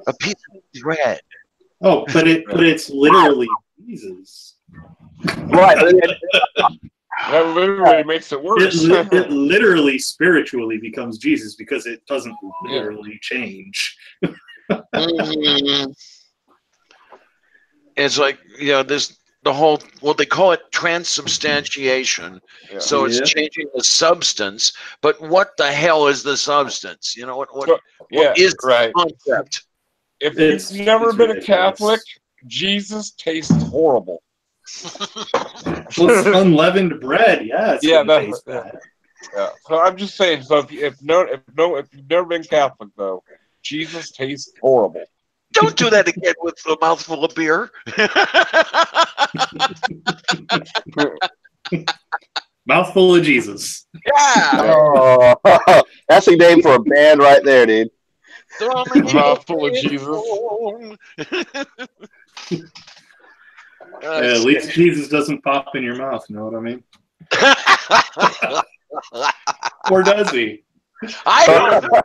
E: a piece of bread.
A: Oh, but it's literally Jesus.
C: Right.
B: That literally makes it worse.
A: It literally spiritually becomes Jesus because it doesn't literally change.
E: It's like, there's the whole, what they call it, transubstantiation. Yeah. So it's changing the substance, but what the hell is the substance? What is the concept?
B: If you've never been a Catholic, Jesus tastes horrible.
A: Well, it's unleavened bread, yeah.
B: Yeah. So I'm just saying. So if you've never been Catholic, though, Jesus tastes horrible.
E: Don't do that again with a mouthful of beer.
A: Mouthful of Jesus.
E: Yeah.
C: Oh, that's a name for a band right there, dude.
B: Mouthful of Jesus.
A: At least Jesus doesn't pop in your mouth, you know what I mean? Or does he?
E: I don't know.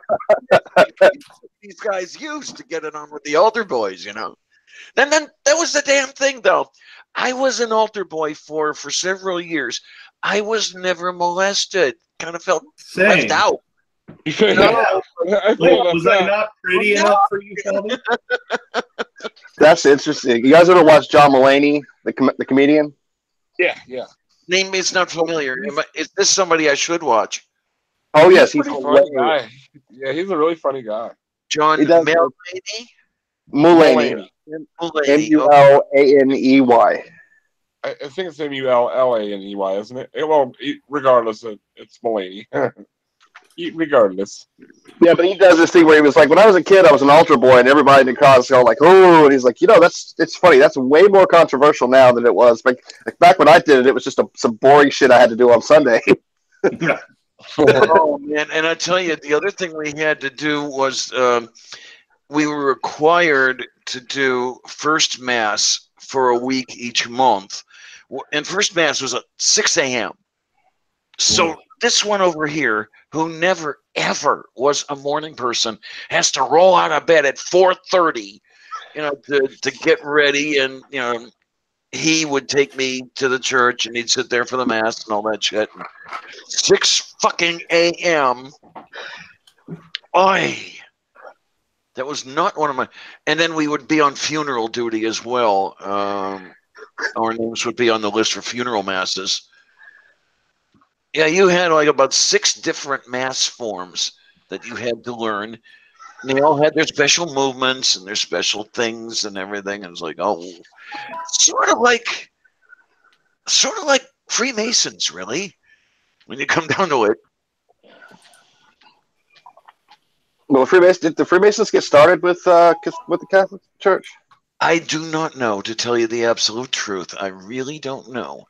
E: These guys used to get it on with the altar boys, And then that was the damn thing, though. I was an altar boy for several years. I was never molested. Kind of felt left out.
A: Yeah. Was I not pretty enough for you, Father?
C: That's interesting. You guys ever watch John Mulaney, the comedian?
B: Yeah.
E: Name is not familiar. Is this somebody I should watch?
C: Oh yes, he's
B: a funny guy. Yeah, he's a really funny guy.
E: John Mulaney.
C: Mulaney. Mulaney.
B: I think it's Mullaney, isn't it? Well, regardless, it's Mulaney. Regardless.
C: Yeah, but he does this thing where he was like, when I was a kid, I was an altar boy, and everybody in the crowd was going like, "Oh!" And he's like, it's funny. That's way more controversial now than it was. But back when I did it, it was just some boring shit I had to do on Sunday.
E: Oh man! And I tell you, the other thing we had to do was we were required to do First Mass for a week each month, and First Mass was at 6 a.m. So this one over here, who never ever was a morning person, has to roll out of bed at 4:30, to get ready, and he would take me to the church, and he'd sit there for the Mass and all that shit. 6 fucking a.m. That That was not one of my. And then we would be on funeral duty as well. Our names would be on the list for funeral masses. Yeah, you had like about 6 different mass forms that you had to learn. And they all had their special movements and their special things and everything. And it's like, oh, sort of like Freemasons, really, when you come down to it.
C: Well, did the Freemasons get started with the Catholic Church?
E: I do not know, to tell you the absolute truth. I really don't know.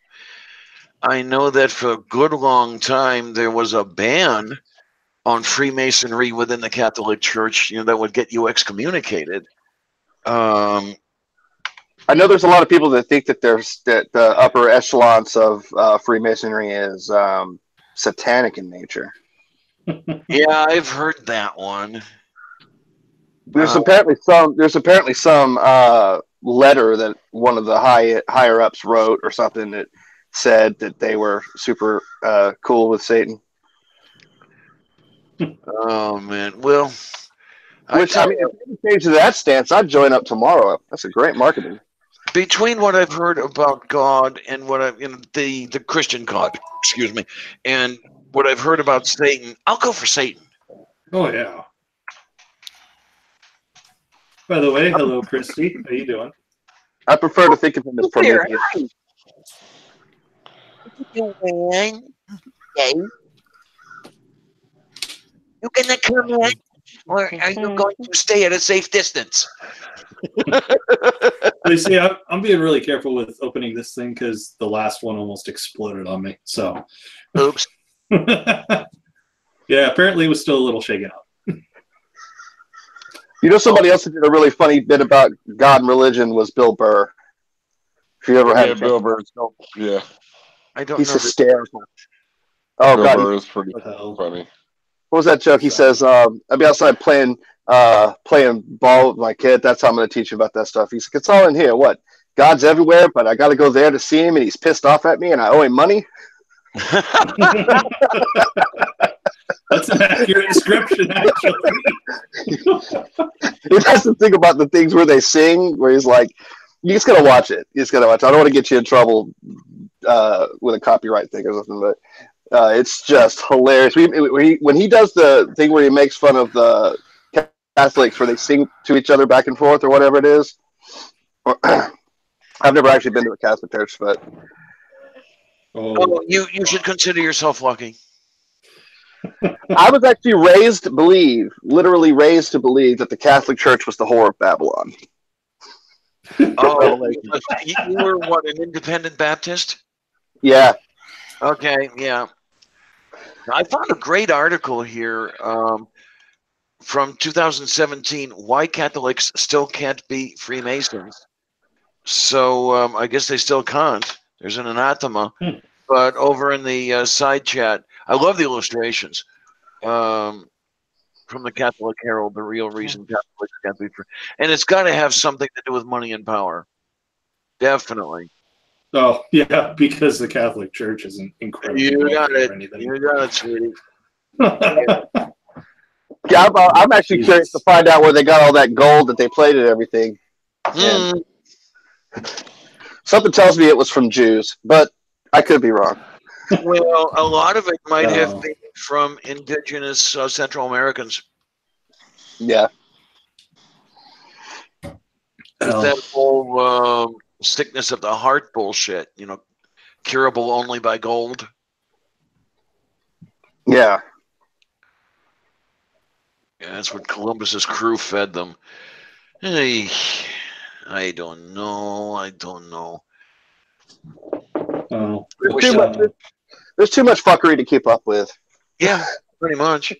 E: I know that for a good long time there was a ban on Freemasonry within the Catholic Church, that would get you excommunicated.
C: I know there's a lot of people that think that that the upper echelons of Freemasonry is satanic in nature.
E: Yeah, I've heard that one.
C: There's apparently some letter that one of the higher ups wrote or something that said that they were super cool with Satan.
E: Oh man, well,
C: if you change to that stance, I'd join up tomorrow. That's a great marketing.
E: Between what I've heard about God and what I've the Christian God, excuse me, and what I've heard about Satan, I'll go for Satan.
A: Oh yeah. By the way, hello, Christy. How you doing?
C: I prefer to think of him as Prometheus.
E: You gonna come in, or are you going to stay at a safe distance?
A: You see, I'm being really careful with opening this thing because the last one almost exploded on me. So,
E: oops.
A: Yeah, apparently it was still a little shaken up.
C: Somebody else who did a really funny bit about God and religion was Bill Burr. If you ever had
B: Bill Burr, yeah,
E: I don't.
C: He's
E: know
C: hysterical. Oh
B: Bill
C: God,
B: Burr is pretty funny.
C: What was that joke? He says, "I'll be outside playing ball with my kid. That's how I'm going to teach you about that stuff." He's like, "It's all in here. What? God's everywhere, but I got to go there to see him, and he's pissed off at me, and I owe him money."
A: That's an accurate description, actually.
C: That's the thing about the things where they sing, where he's like, "You just gotta watch it. You just gotta watch it. I don't want to get you in trouble with a copyright thing or something, but it's just hilarious." When he does the thing where he makes fun of the Catholics, where they sing to each other back and forth or whatever it is. I've never actually been to a Catholic church, but
E: you should consider yourself lucky.
C: I was actually literally raised to believe that the Catholic Church was the whore of Babylon.
E: Oh, you were what, an independent Baptist?
C: Yeah.
E: Okay, yeah. I found a great article here from 2017, Why Catholics Still Can't Be Freemasons. So I guess they still can't. There's an anathema. But over in the side chat, I love the illustrations from the Catholic Herald, the real reason Catholics can't be free. And it's got to have something to do with money and power. Definitely.
A: Oh, yeah, because the Catholic Church isn't incredible.
E: You got it. You got it, sweetie.
C: Yeah, I'm actually curious to find out where they got all that gold that they plated and everything. And something tells me it was from Jews, but I could be wrong.
E: Well, a lot of it might have been from indigenous Central Americans.
C: Yeah.
E: That whole sickness of the heart bullshit, curable only by gold.
C: Yeah.
E: Yeah, that's what Columbus's crew fed them. Hey, I don't know.
A: Oh,
C: there's too much fuckery to keep up with.
E: Yeah, pretty much.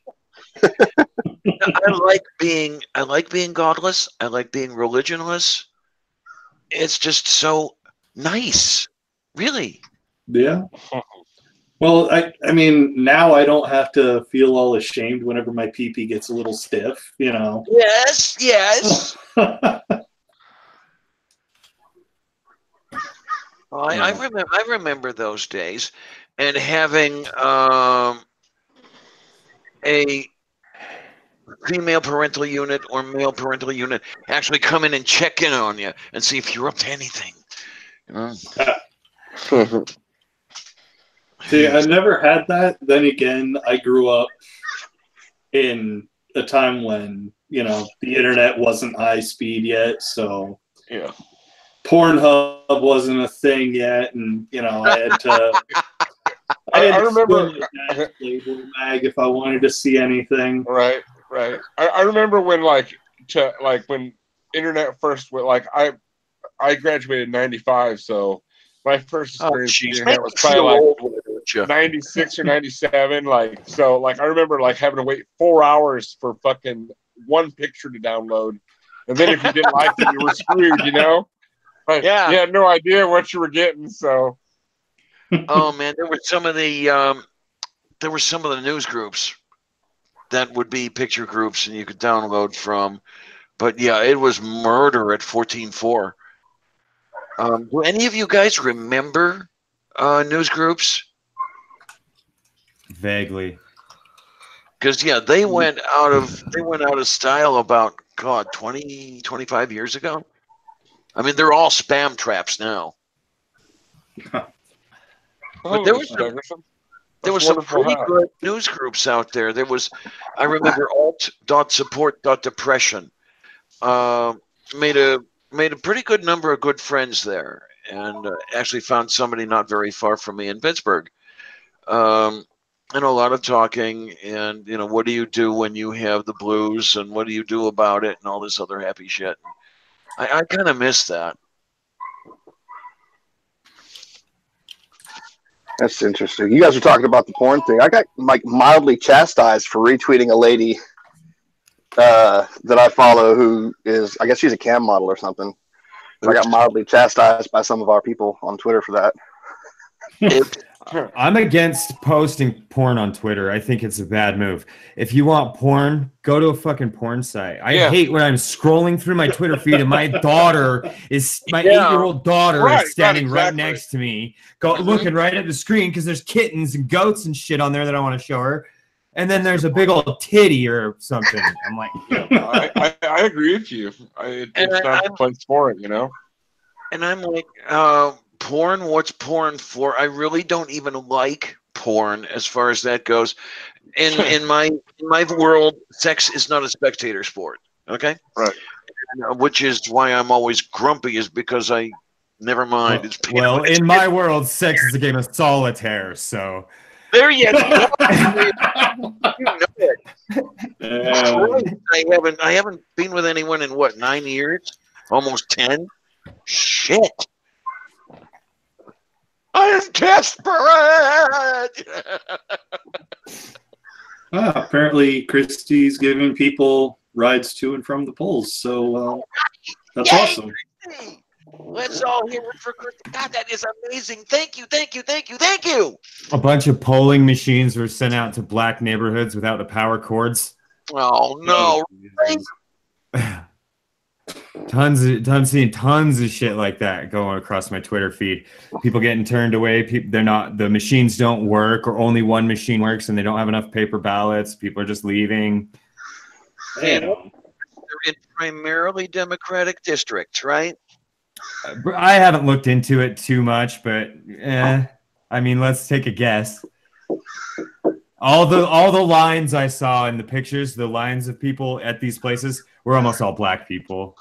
E: I like being godless. I like being religionless. It's just so nice, really.
A: Yeah. Well, I mean, now I don't have to feel all ashamed whenever my pee-pee gets a little stiff,
E: Yes, yes. I remember those days, and having a female parental unit or male parental unit actually come in and check in on you and see if you're up to anything.
A: See, I never had that. Then again, I grew up in a time when, you know, the internet wasn't high speed yet, so
B: yeah.
A: Pornhub wasn't a thing yet, and you know, I had to
B: I remember
A: Playboy mag if I wanted to see anything.
B: Right. I remember when when internet first went, like I graduated in '95, so my first experience with the internet was probably like 96 or 97. Like, so like I remember like having to wait 4 hours for fucking one picture to download, and then if you didn't like it, you were screwed. You know? Like,
E: Yeah.
B: You had no idea what you were getting. So.
E: Oh man, there were some of the news groups that would be picture groups, and you could download from. But yeah, it was murder at 14.4. Do any of you guys remember news groups?
F: Vaguely.
E: Because yeah, they went out of style about 20, 25 years ago. I mean, they're all spam traps now. But there was some pretty good news groups out there. I remember alt.support.depression. Made a pretty good number of good friends there, and actually found somebody not very far from me in Pittsburgh. And a lot of talking, and you know, what do you do when you have the blues, and what do you do about it, and all this other happy shit. I kind of miss that.
C: That's interesting. You guys were talking about the porn thing. I got like mildly chastised for retweeting a lady that I follow who is, I guess she's a cam model or something. So I got mildly chastised by some of our people on Twitter for that.
F: I'm against posting porn on Twitter. I think it's a bad move. If you want porn, go to a fucking porn site. I hate when I'm scrolling through my Twitter feed and my 8-year-old daughter is standing right next to me, looking right at the screen because there's kittens and goats and shit on there that I want to show her. And then there's a big old titty or something. I'm like,
B: I agree with you. It's not the place for it, you know?
E: And I'm like, porn, what's porn for? I really don't even like porn as far as that goes. In my world, sex is not a spectator sport. Okay?
B: Right.
E: And, which is why I'm always grumpy, is because never mind.
F: Well, in my world, sex is a game of solitaire, so...
E: There you go. You know it. I haven't been with anyone in what, 9 years? Almost 10? Shit. I'm desperate.
A: Apparently, Christy's giving people rides to and from the polls, so that's awesome.
E: Let's all hear it for Christy. God, that is amazing. Thank you, thank you, thank you, thank you.
F: A bunch of polling machines were sent out to black neighborhoods without the power cords.
E: Oh no!
F: Seeing tons of shit like that going across my Twitter feed. People getting turned away. The machines don't work, or only one machine works, and they don't have enough paper ballots. People are just leaving.
E: And they're in primarily Democratic districts, right?
F: I haven't looked into it too much, but I mean, let's take a guess. All the lines I saw in the pictures, the lines of people at these places were almost all black people.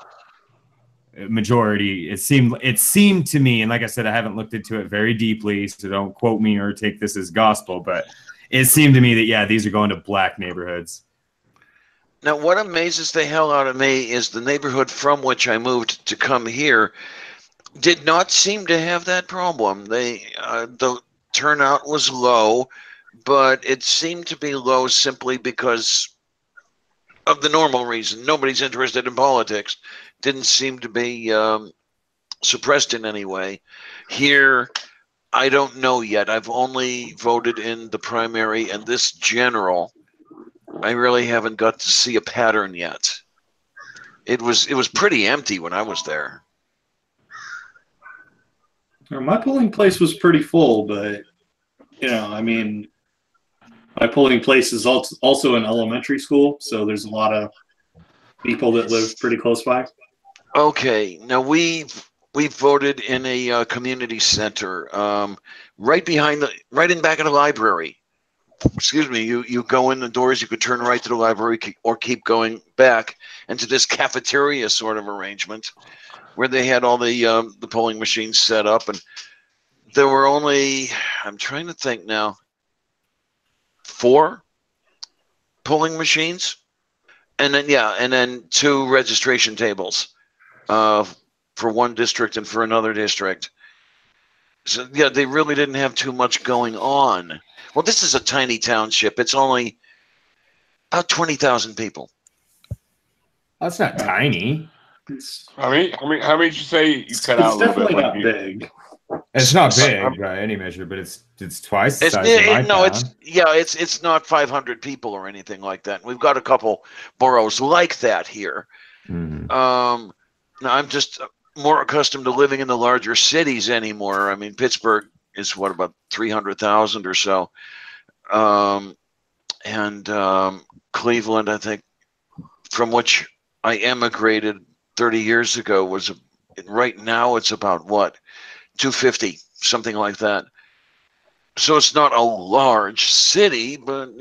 F: Majority, it seemed to me, and like I said, I haven't looked into it very deeply, so don't quote me or take this as gospel, but it seemed to me that these are going to black neighborhoods.
E: Now, what amazes the hell out of me is the neighborhood from which I moved to come here did not seem to have that problem. The turnout was low, but it seemed to be low simply because of the normal reason. Nobody's interested in politics. Didn't seem to be suppressed in any way. Here, I don't know yet. I've only voted in the primary and this general. I really haven't got to see a pattern yet. It was pretty empty when I was there.
A: My polling place was pretty full, but I mean, My polling place is also an elementary school, so there's a lot of people that live pretty close by.
E: Okay, now we voted in a community center, right in back of the library. Excuse me. You go in the doors. You could turn right to the library, or keep going back into this cafeteria sort of arrangement, where they had all the polling machines set up, and there were only, I'm trying to think now, 4 polling machines, and then 2 registration tables, for one district and for another district. So yeah, they really didn't have too much going on. Well, this is a tiny township. It's only about 20,000 people.
F: That's not tiny.
B: How many did you say you cut out a little bit?
A: It's definitely not big.
F: It's not big by any measure, but it's twice the size of my town.
E: It's not 500 people or anything like that. We've got a couple boroughs like that here.
F: Mm-hmm.
E: Now I'm just more accustomed to living in the larger cities anymore. I mean, Pittsburgh is about 300,000 or so, and Cleveland, I think, from which I emigrated 30 years ago, right now it's about 250, something like that. So it's not a large city, but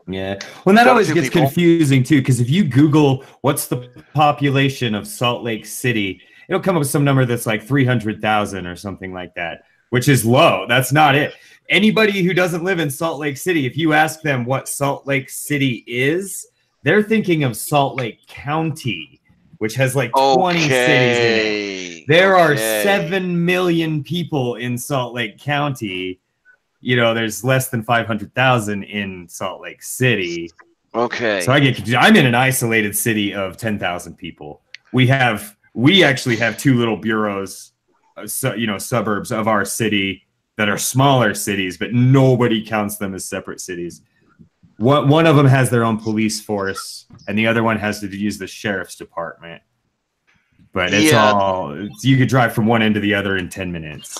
F: Yeah. Well, that always gets confusing too, because if you Google what's the population of Salt Lake City, it'll come up with some number that's like 300,000 or something like that, which is low. That's not it. Anybody who doesn't live in Salt Lake City, if you ask them what Salt Lake City is, they're thinking of Salt Lake County, which has like 20 cities in it. There are 7 million people in Salt Lake County. There's less than 500,000 in Salt Lake City.
E: Okay.
F: So I get confused. I'm in an isolated city of 10,000 people. We actually have 2 little bureaus, suburbs of our city that are smaller cities, but nobody counts them as separate cities. One of them has their own police force, and the other one has to use the sheriff's department. But it's you could drive from one end to the other in 10 minutes.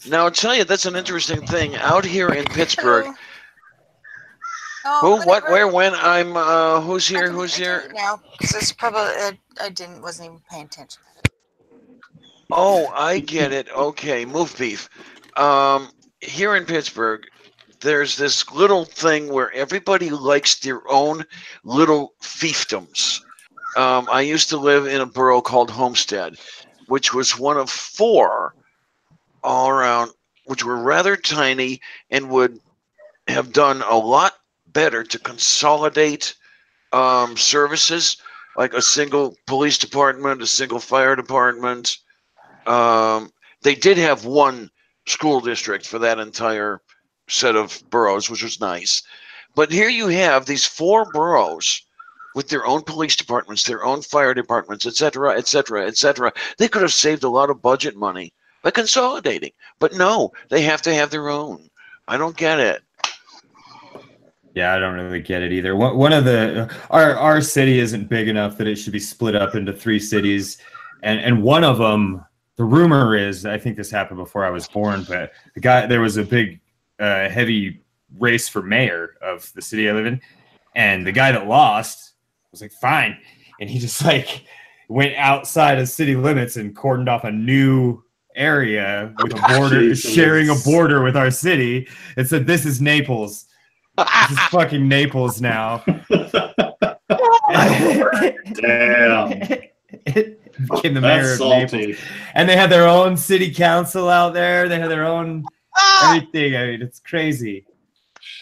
E: Now, I'll tell you, that's an interesting thing. Out here in Pittsburgh, where, when? Who's here?
D: Now, because it's probably, wasn't even paying attention.
E: Oh, I get it. Okay, move beef. Here in Pittsburgh, there's this little thing where everybody likes their own little fiefdoms. I used to live in a borough called Homestead, which was one of 4 all around, which were rather tiny and would have done a lot better to consolidate services, like a single police department, a single fire department. They did have one school district for that entire set of boroughs, which was nice. But here you have these 4 boroughs with their own police departments, their own fire departments, et cetera, et cetera, et cetera. They could have saved a lot of budget money by consolidating, but no, they have to have their own. I don't get it.
F: Yeah, I don't really get it either. One of our city isn't big enough that it should be split up into 3 cities, and one of them, the rumor is, I think this happened before I was born, but there was a big heavy race for mayor of the city I live in, and the guy that lost was like, fine, and he just went outside of city limits and cordoned off a new area with a border, sharing a border with our city, and said, this is Naples. This is fucking Naples now.
A: Damn.
F: Became the mayor of Naples. And they had their own city council out there. They had their own everything. I mean, it's crazy.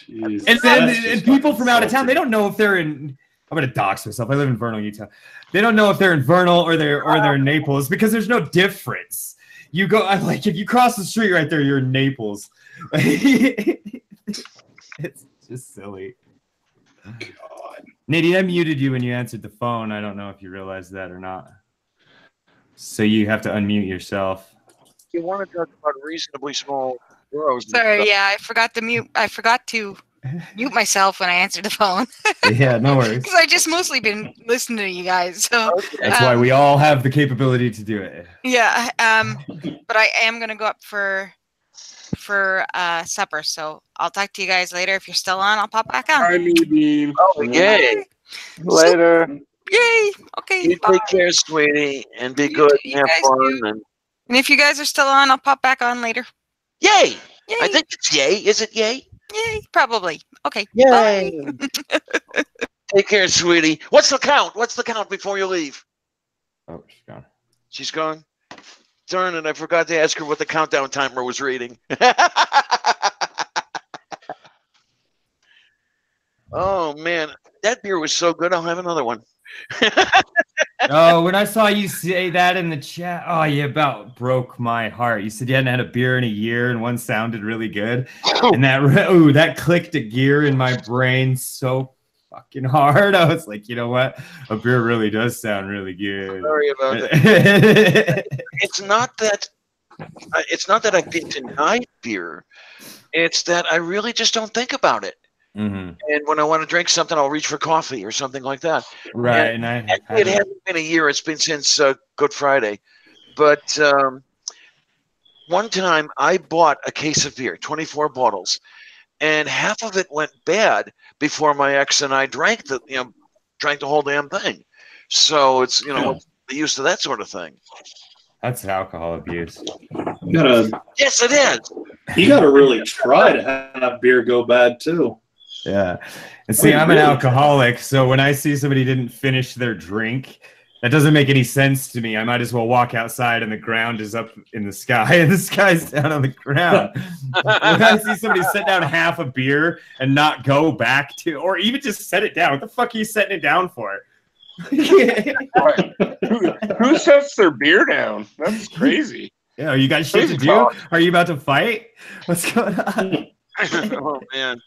A: Jeez,
F: and people from out of town, they don't know if they're in. I'm gonna dox myself. I live in Vernal, Utah. They don't know if they're in Vernal or they're in Naples because there's no difference. You go, if you cross the street right there, you're in Naples. It's just silly.
A: God.
F: Nadine, I muted you when you answered the phone. I don't know if you realized that or not. So you have to unmute yourself.
E: You want to talk about reasonably small boroughs?
D: Sorry, yeah, I forgot to mute myself when I answered the phone.
F: Yeah, no worries.
D: Because I just mostly been listening to you guys. So
F: that's why we all have the capability to do it.
D: Yeah, but I am gonna go up for for supper. So I'll talk to you guys later. If you're still on, I'll pop back on.
B: Hi, Nadine.
E: Oh, yay.
C: Later.
D: Yay. Okay.
E: You
D: bye.
E: take care, sweetie, and be
D: You
E: good
D: too,
E: and
D: you
E: have
D: guys
E: fun.
D: too.
E: And
D: And if you guys are still on, I'll pop back on later.
E: yay!
D: Yay.
E: I think it's yay. Is it yay?
D: Yay. Probably. Okay.
E: Yay!
D: Bye.
E: Take care, sweetie. What's the count? What's the count before you leave?
F: Oh, she's gone.
E: She's gone. Darn it! I forgot to ask her what the countdown timer was reading. Oh man, that beer was so good. I'll have another one.
F: Oh, when I saw you say that in the chat, oh, you about broke my heart. You said you hadn't had a beer in a year, and one sounded really good, and that clicked a gear in my brain so fucking hard. I was like, you know what? A beer really does sound really good.
E: Sorry about that. It's not that I've been denied beer. It's that I really just don't think about it.
F: Mm-hmm.
E: And when I want to drink something, I'll reach for coffee or something like that.
F: Right.
E: And it hasn't been a year. It's been since Good Friday. But one time I bought a case of beer, 24 bottles, and half of it went bad before my ex and I drank the whole damn thing. So it's, the use of that sort of thing.
F: That's alcohol abuse.
E: Yes, it is.
A: You gotta really try to have beer go bad too.
F: Yeah. And see, I'm an alcoholic, so when I see somebody didn't finish their drink, that doesn't make any sense to me. I might as well walk outside and the ground is up in the sky and the sky's down on the ground. When I see somebody set down half a beer and not go back to, or even just set it down, what the fuck are you setting it down for?
B: Who sets their beer down? That's crazy.
F: Yeah, you got shit to do? Are you about to fight? What's going on?
E: Oh man.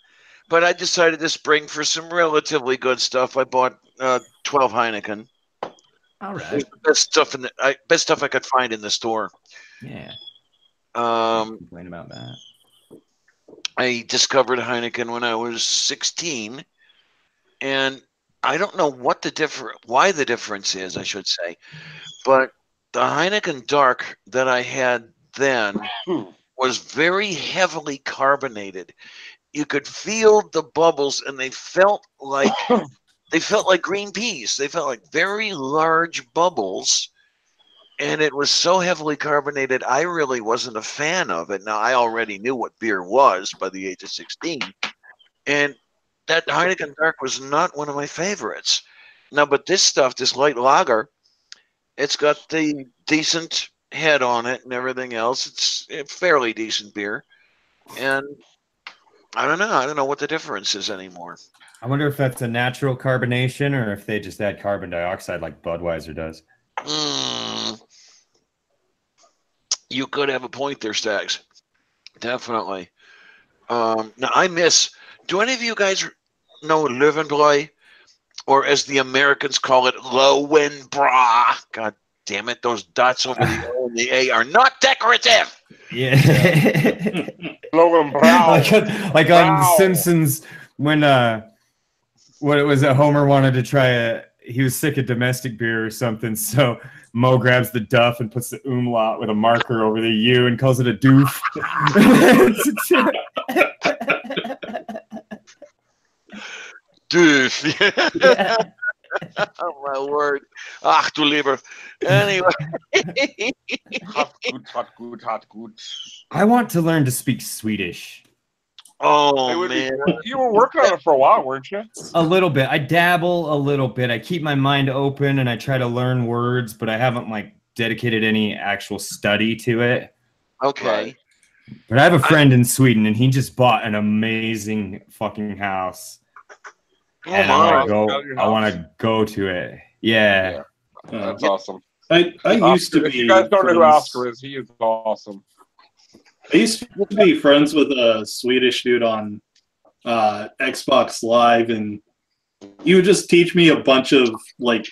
E: But I decided this spring for some relatively good stuff. I bought 12 Heineken.
F: All right.
E: Best stuff I could find in the store.
F: Yeah.
E: Complain
F: about that.
E: I discovered Heineken when I was 16, and I don't know why the difference is, I should say, but the Heineken Dark that I had then was very heavily carbonated. You could feel the bubbles, and they felt like green peas. They felt like very large bubbles, and it was so heavily carbonated. I really wasn't a fan of it. Now I already knew what beer was by the age of 16, and that Heineken Dark was not one of my favorites. Now, but this light lager, it's got the decent head on it and everything else. It's a fairly decent beer, and I don't know what the difference is anymore.
F: I wonder if that's a natural carbonation or if they just add carbon dioxide like Budweiser does.
E: You could have a point there, Stags. Definitely. Now, do any of you guys know Löwenbräu? Or as the Americans call it, Lowenbräu. God damn it, those dots over the O and the A are not decorative.
F: Yeah.
B: Lowenbräu.
F: like on Simpsons when what it was that Homer wanted to try he was sick of domestic beer or something, so Mo grabs the Duff and puts the umlaut with a marker over the U and calls it a doof.
E: Doof. Yeah. Oh my word. Ach du lieber. Anyway.
B: Hot good.
F: I want to learn to speak Swedish.
E: Oh man.
B: You were working on it for a while, weren't you?
F: A little bit. I dabble a little bit. I keep my mind open and I try to learn words, but I haven't dedicated any actual study to it.
E: Okay.
F: But I have a friend in Sweden and he just bought an amazing fucking house.
E: Oh
F: and
E: my.
F: I want to go to it. Yeah.
B: That's awesome.
A: I used to be.
B: If you guys don't know who Oscar is, he is awesome.
A: I used to be friends with a Swedish dude on Xbox Live, and he would just teach me a bunch of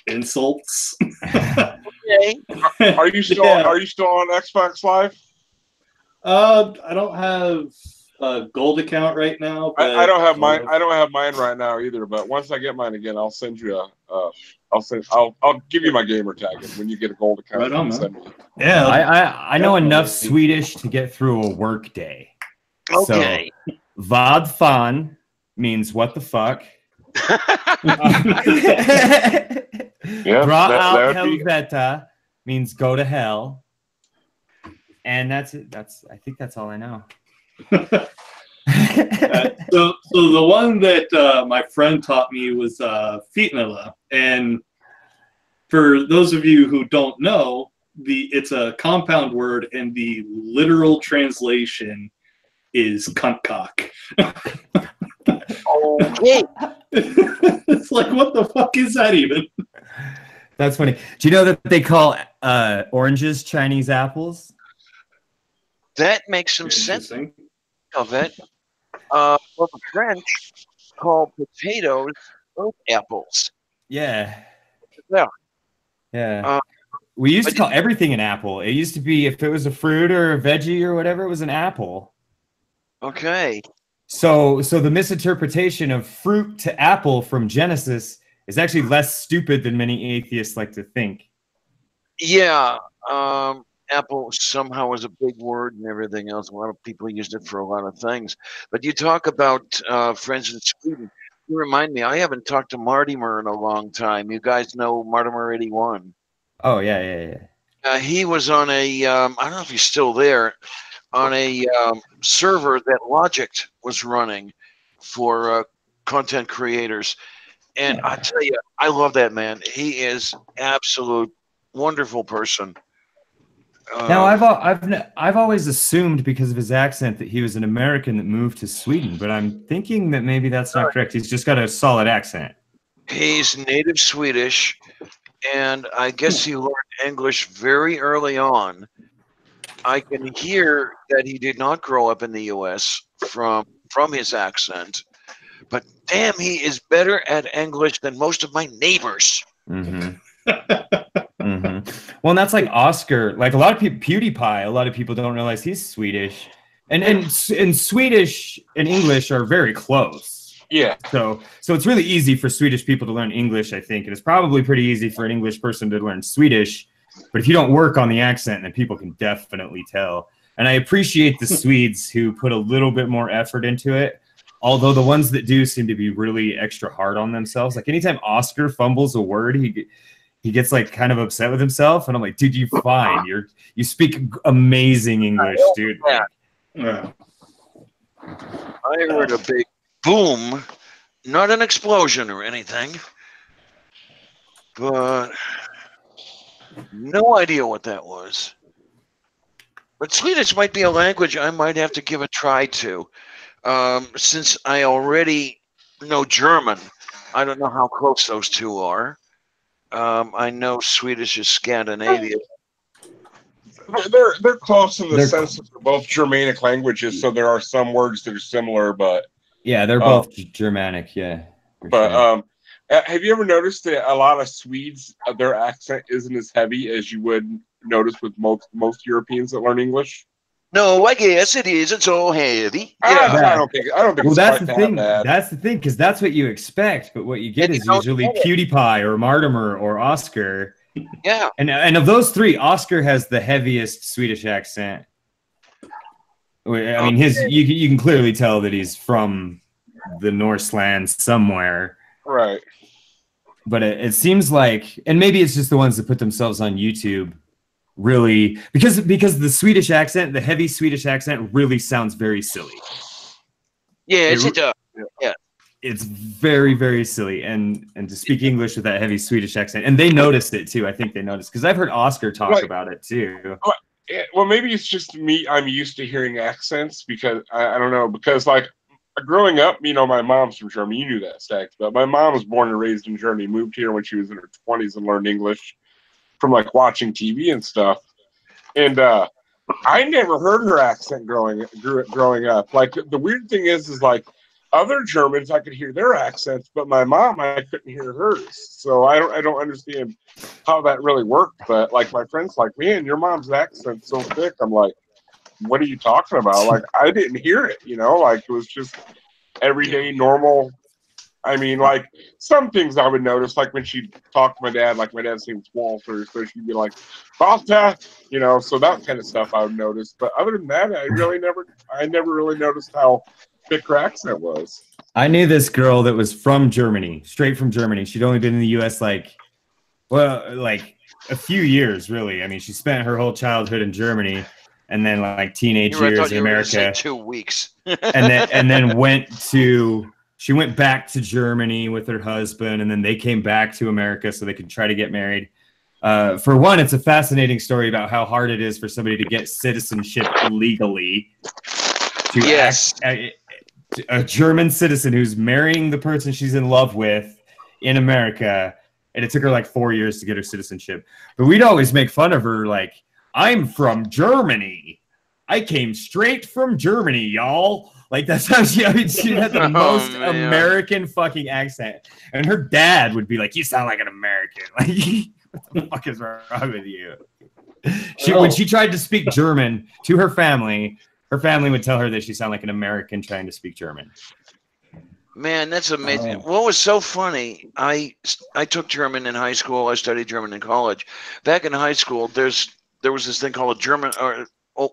A: insults.
E: Okay.
B: Are you still on Xbox Live?
A: I don't have a gold account right now. But
B: I don't have mine. I don't have mine right now either. But once I get mine again, I'll send you I'll give you my gamer tag, and when you get a gold account,
A: Right on,
B: send
A: man.
B: me.
A: Yeah,
F: I know enough Swedish to get through a work day.
E: Okay.
F: So, vad fan means what the fuck.
B: Yeah,
F: Dra
B: that
F: out
B: would be-
F: helvete means go to hell. And that's it. I think that's all I know.
A: so the one that my friend taught me was Fitnala, and for those of you who don't know, it's a compound word, and the literal translation is cunt cock.
E: Okay.
A: It's like, what the fuck is that even?
F: That's funny. Do you know that they call oranges Chinese apples?
E: That makes some sense
A: Interesting.
E: of it. Well, the French call potatoes earth apples.
F: Yeah.
E: Yeah.
F: Yeah. We used to
E: but-
F: call everything an apple. It used to be, if it was a fruit or a veggie or whatever, it was an apple.
E: Okay.
F: So the misinterpretation of fruit to apple from Genesis is actually less stupid than many atheists like to think.
E: Yeah. Apple somehow is a big word and everything else. A lot of people used it for a lot of things. But you talk about friends in Sweden. You remind me, I haven't talked to Martimer in a long time. You guys know Martimer 81.
F: Oh, yeah.
E: He was on a, I don't know if he's still there, on a server that Logic was running for content creators. And I tell you, I love that man. He is absolute wonderful person.
F: Now, I've always assumed because of his accent that he was an American that moved to Sweden, but I'm thinking that maybe that's not correct. He's just got a solid accent.
E: He's native Swedish, and I guess he learned English very early on. I can hear that he did not grow up in the U.S. from his accent, but damn, he is better at English than most of my neighbors.
F: Mm-hmm. Well, and that's like Oscar. Like a lot of people, PewDiePie. A lot of people don't realize he's Swedish, and Swedish and English are very close.
B: Yeah.
F: So it's really easy for Swedish people to learn English, I think, and it's probably pretty easy for an English person to learn Swedish. But if you don't work on the accent, then people can definitely tell. And I appreciate the Swedes who put a little bit more effort into it. Although the ones that do seem to be really extra hard on themselves. Like anytime Oscar fumbles a word, he gets like kind of upset with himself, and I'm like, dude, you speak amazing English, dude.
A: Yeah.
E: I heard a big boom, not an explosion or anything, but no idea what that was. But Swedish might be a language I might have to give a try to. Since I already know German, I don't know how close those two are. I know Swedish is Scandinavian.
B: They're close in the sense that they're both Germanic languages, so there are some words that are similar, but
F: yeah, they're both Germanic. Yeah,
B: but sure. Have you ever noticed that a lot of Swedes, their accent isn't as heavy as you would notice with most Europeans that learn English?
E: No, I guess it isn't so heavy.
B: Yeah. I don't think.
F: Well,
B: it's
F: that's the
B: quite
F: thing.
B: that bad.
F: That's the thing, because that's what you expect. But what you get is usually PewDiePie or Martimer or Oscar.
E: Yeah.
F: And of those three, Oscar has the heaviest Swedish accent. I mean, you can clearly tell that he's from the Norseland somewhere.
B: Right.
F: But it seems like, and maybe it's just the ones that put themselves on YouTube. Really, because the Swedish accent, the heavy Swedish accent, really sounds very silly.
E: Yeah, it does. Yeah,
F: it's very, very silly, and to speak English with that heavy Swedish accent, and they noticed it too. I think they noticed because I've heard Oscar talk about it too.
B: Well, maybe it's just me. I'm used to hearing accents because I don't know, because like growing up, my mom's from Germany. You knew that, Stax, but my mom was born and raised in Germany. Moved here when she was in her 20s and learned English from like watching TV and stuff. And I never heard her accent growing up. Like the weird thing is like other Germans, I could hear their accents, but my mom, I couldn't hear hers. So I don't understand how that really worked. But like my friends, like, man, your mom's accent's so thick. I'm like, what are you talking about? Like I didn't hear it. Like it was just everyday normal. I mean, like some things I would notice, like when she talked to my dad, like my dad's name's Walter, so she'd be like, Walter, you know, so that kind of stuff I would notice. But other than that, I never really noticed how thick her accent was.
F: I knew this girl that was from Germany, straight from Germany. She'd only been in the U.S. like a few years, really. I mean, she spent her whole childhood in Germany, and then like teenage years in America.
E: 2 weeks,
F: and then she went back to Germany with her husband, and then they came back to America so they could try to get married. For one, it's a fascinating story about how hard it is for somebody to get citizenship legally. A German citizen who's marrying the person she's in love with in America, and it took her like 4 years to get her citizenship. But we'd always make fun of her, like, I'm from Germany. I came straight from Germany, y'all. Like, that's how she had the most American fucking accent. And her dad would be like, you sound like an American. Like, what the fuck is wrong with you? When she tried to speak German to her family would tell her that she sounded like an American trying to speak German.
E: Man, that's amazing. What was so funny, I took German in high school. I studied German in college. Back in high school, there was this thing called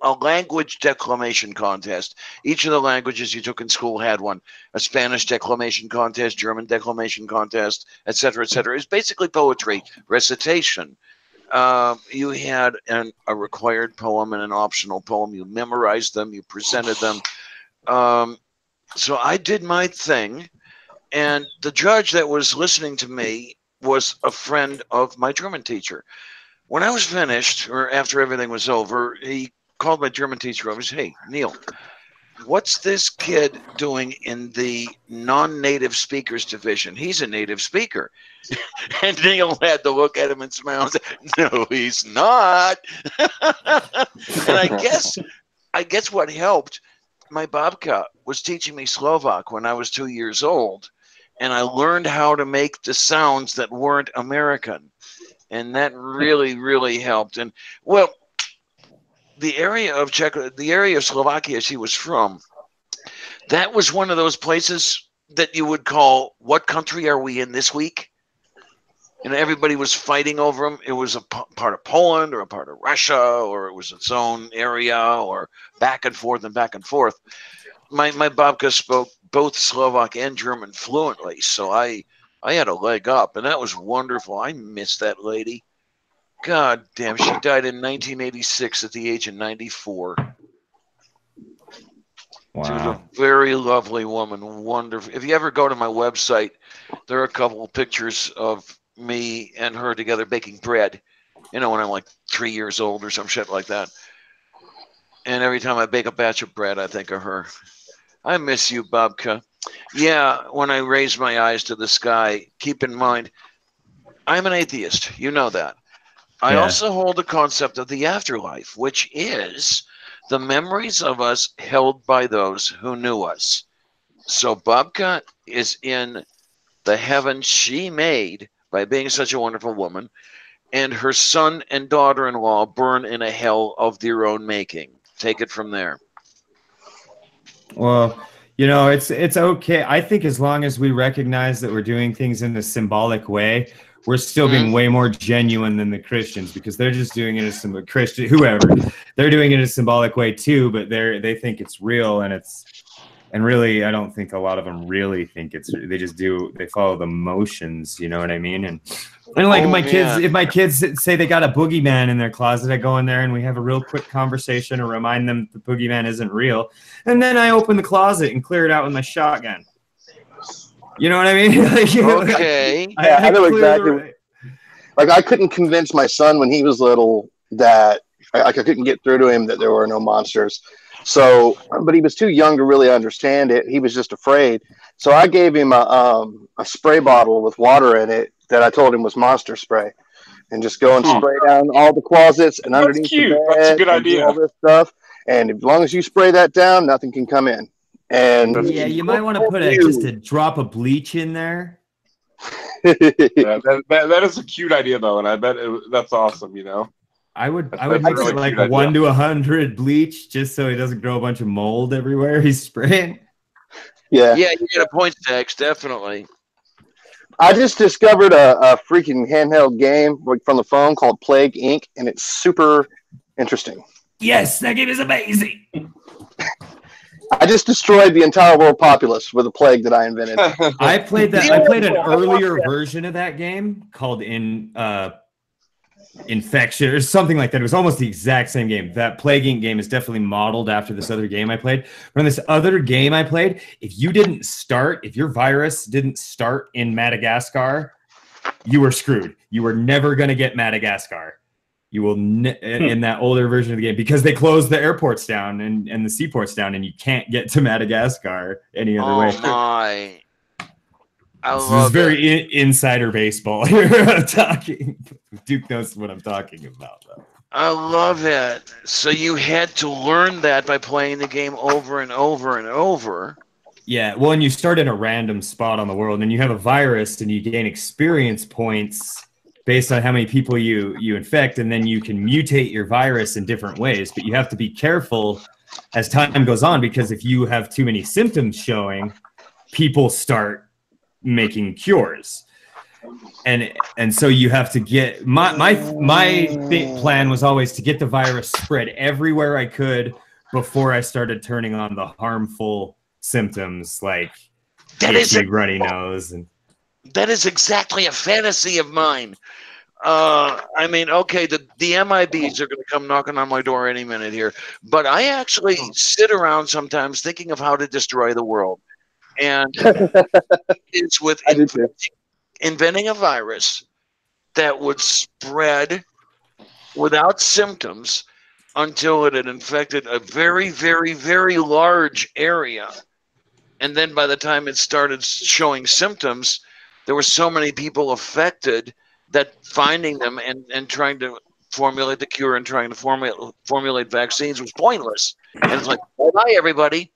E: a language declamation contest. Each of the languages you took in school had one. A Spanish declamation contest, German declamation contest, et cetera, et cetera. It's basically poetry, recitation. You had a required poem and an optional poem. You memorized them. You presented them. So I did my thing, and the judge that was listening to me was a friend of my German teacher. When I was finished, or after everything was over, he called my German teacher over and said, hey, Neil, what's this kid doing in the non-native speakers division? He's a native speaker. And Neil had to look at him and smile and say, no, he's not. And I guess what helped, my babka was teaching me Slovak when I was 2 years old. And I learned how to make the sounds that weren't American. And that really, really helped. And, well, the area of Slovakia she was from, that was one of those places that you would call, what country are we in this week? And everybody was fighting over them. It was a part of Poland or a part of Russia, or it was its own area, or back and forth and back and forth. My babka spoke both Slovak and German fluently, so I had a leg up, and that was wonderful. I miss that lady. God damn, she died in 1986 at the age of 94.
F: Wow.
E: She was a very lovely woman, wonderful. If you ever go to my website, there are a couple of pictures of me and her together baking bread, you know, when I'm like 3 years old or some shit like that. And every time I bake a batch of bread, I think of her. I miss you, babka. Yeah, when I raise my eyes to the sky, keep in mind, I'm an atheist. You know that. I also hold the concept of the afterlife, which is the memories of us held by those who knew us. So babka is in the heaven she made by being such a wonderful woman, and her son and daughter-in-law burn in a hell of their own making. Take it from there.
F: Well, you know, it's okay. I think as long as we recognize that we're doing things in a symbolic way, we're still being way more genuine than the Christians, because they're just doing it as some Christian, whoever, they're doing it in a symbolic way too, but they think it's real, and really, I don't think a lot of them really think they follow the motions, you know what I mean? And like if my kids say they got a boogeyman in their closet, I go in there and we have a real quick conversation to remind them the boogeyman isn't real. And then I open the closet and clear it out with my shotgun. You know what I mean?
E: Okay.
C: I know exactly. Like, I couldn't convince my son when he was little that I couldn't get through to him that there were no monsters. So, but he was too young to really understand it. He was just afraid. So I gave him a spray bottle with water in it that I told him was monster spray, and just go and spray down all the closets and underneath the bed.
B: That's a good idea.
C: All this stuff, and as long as you spray that down, nothing can come in. And
F: yeah, you might want to put just a drop of bleach in there.
B: that is a cute idea, though, and I bet that's awesome. You know,
F: I would mix it like 1 to 100 bleach, just so he doesn't grow a bunch of mold everywhere he's spraying.
C: Yeah,
E: you get a point, Dex, definitely.
C: I just discovered a freaking handheld game from the phone called Plague Inc., and it's super interesting.
F: Yes, that game is amazing.
C: I just destroyed the entire world populace with a plague that I invented.
F: I played that. I played an earlier version of that game called Infection or something like that. It was almost the exact same game. That Plague Inc. game is definitely modeled after this other game I played. But in this other game I played, if your virus didn't start in Madagascar, you were screwed. You were never going to get Madagascar. You will in that older version of the game, because they closed the airports down and the seaports down, and you can't get to Madagascar any other way.
E: Oh my!
F: This is very insider baseball here. I'm talking. Duke knows what I'm talking about, though.
E: I love it. So you had to learn that by playing the game over and over and over.
F: Yeah, well, and you start in a random spot on the world, and you have a virus, and you gain experience points based on how many people you infect, and then you can mutate your virus in different ways. But you have to be careful as time goes on, because if you have too many symptoms showing, people start making cures. And so you have to get my plan was always to get the virus spread everywhere I could before I started turning on the harmful symptoms like runny nose. And
E: that is exactly a fantasy of mine. I mean, okay, the MIBs are going to come knocking on my door any minute here, but I actually sit around sometimes thinking of how to destroy the world, and it's with inventing a virus that would spread without symptoms until it had infected a very, very, very large area. And then by the time it started showing symptoms, there were so many people affected that finding them and trying to formulate the cure and trying to formulate vaccines was pointless. And it's like, bye, everybody.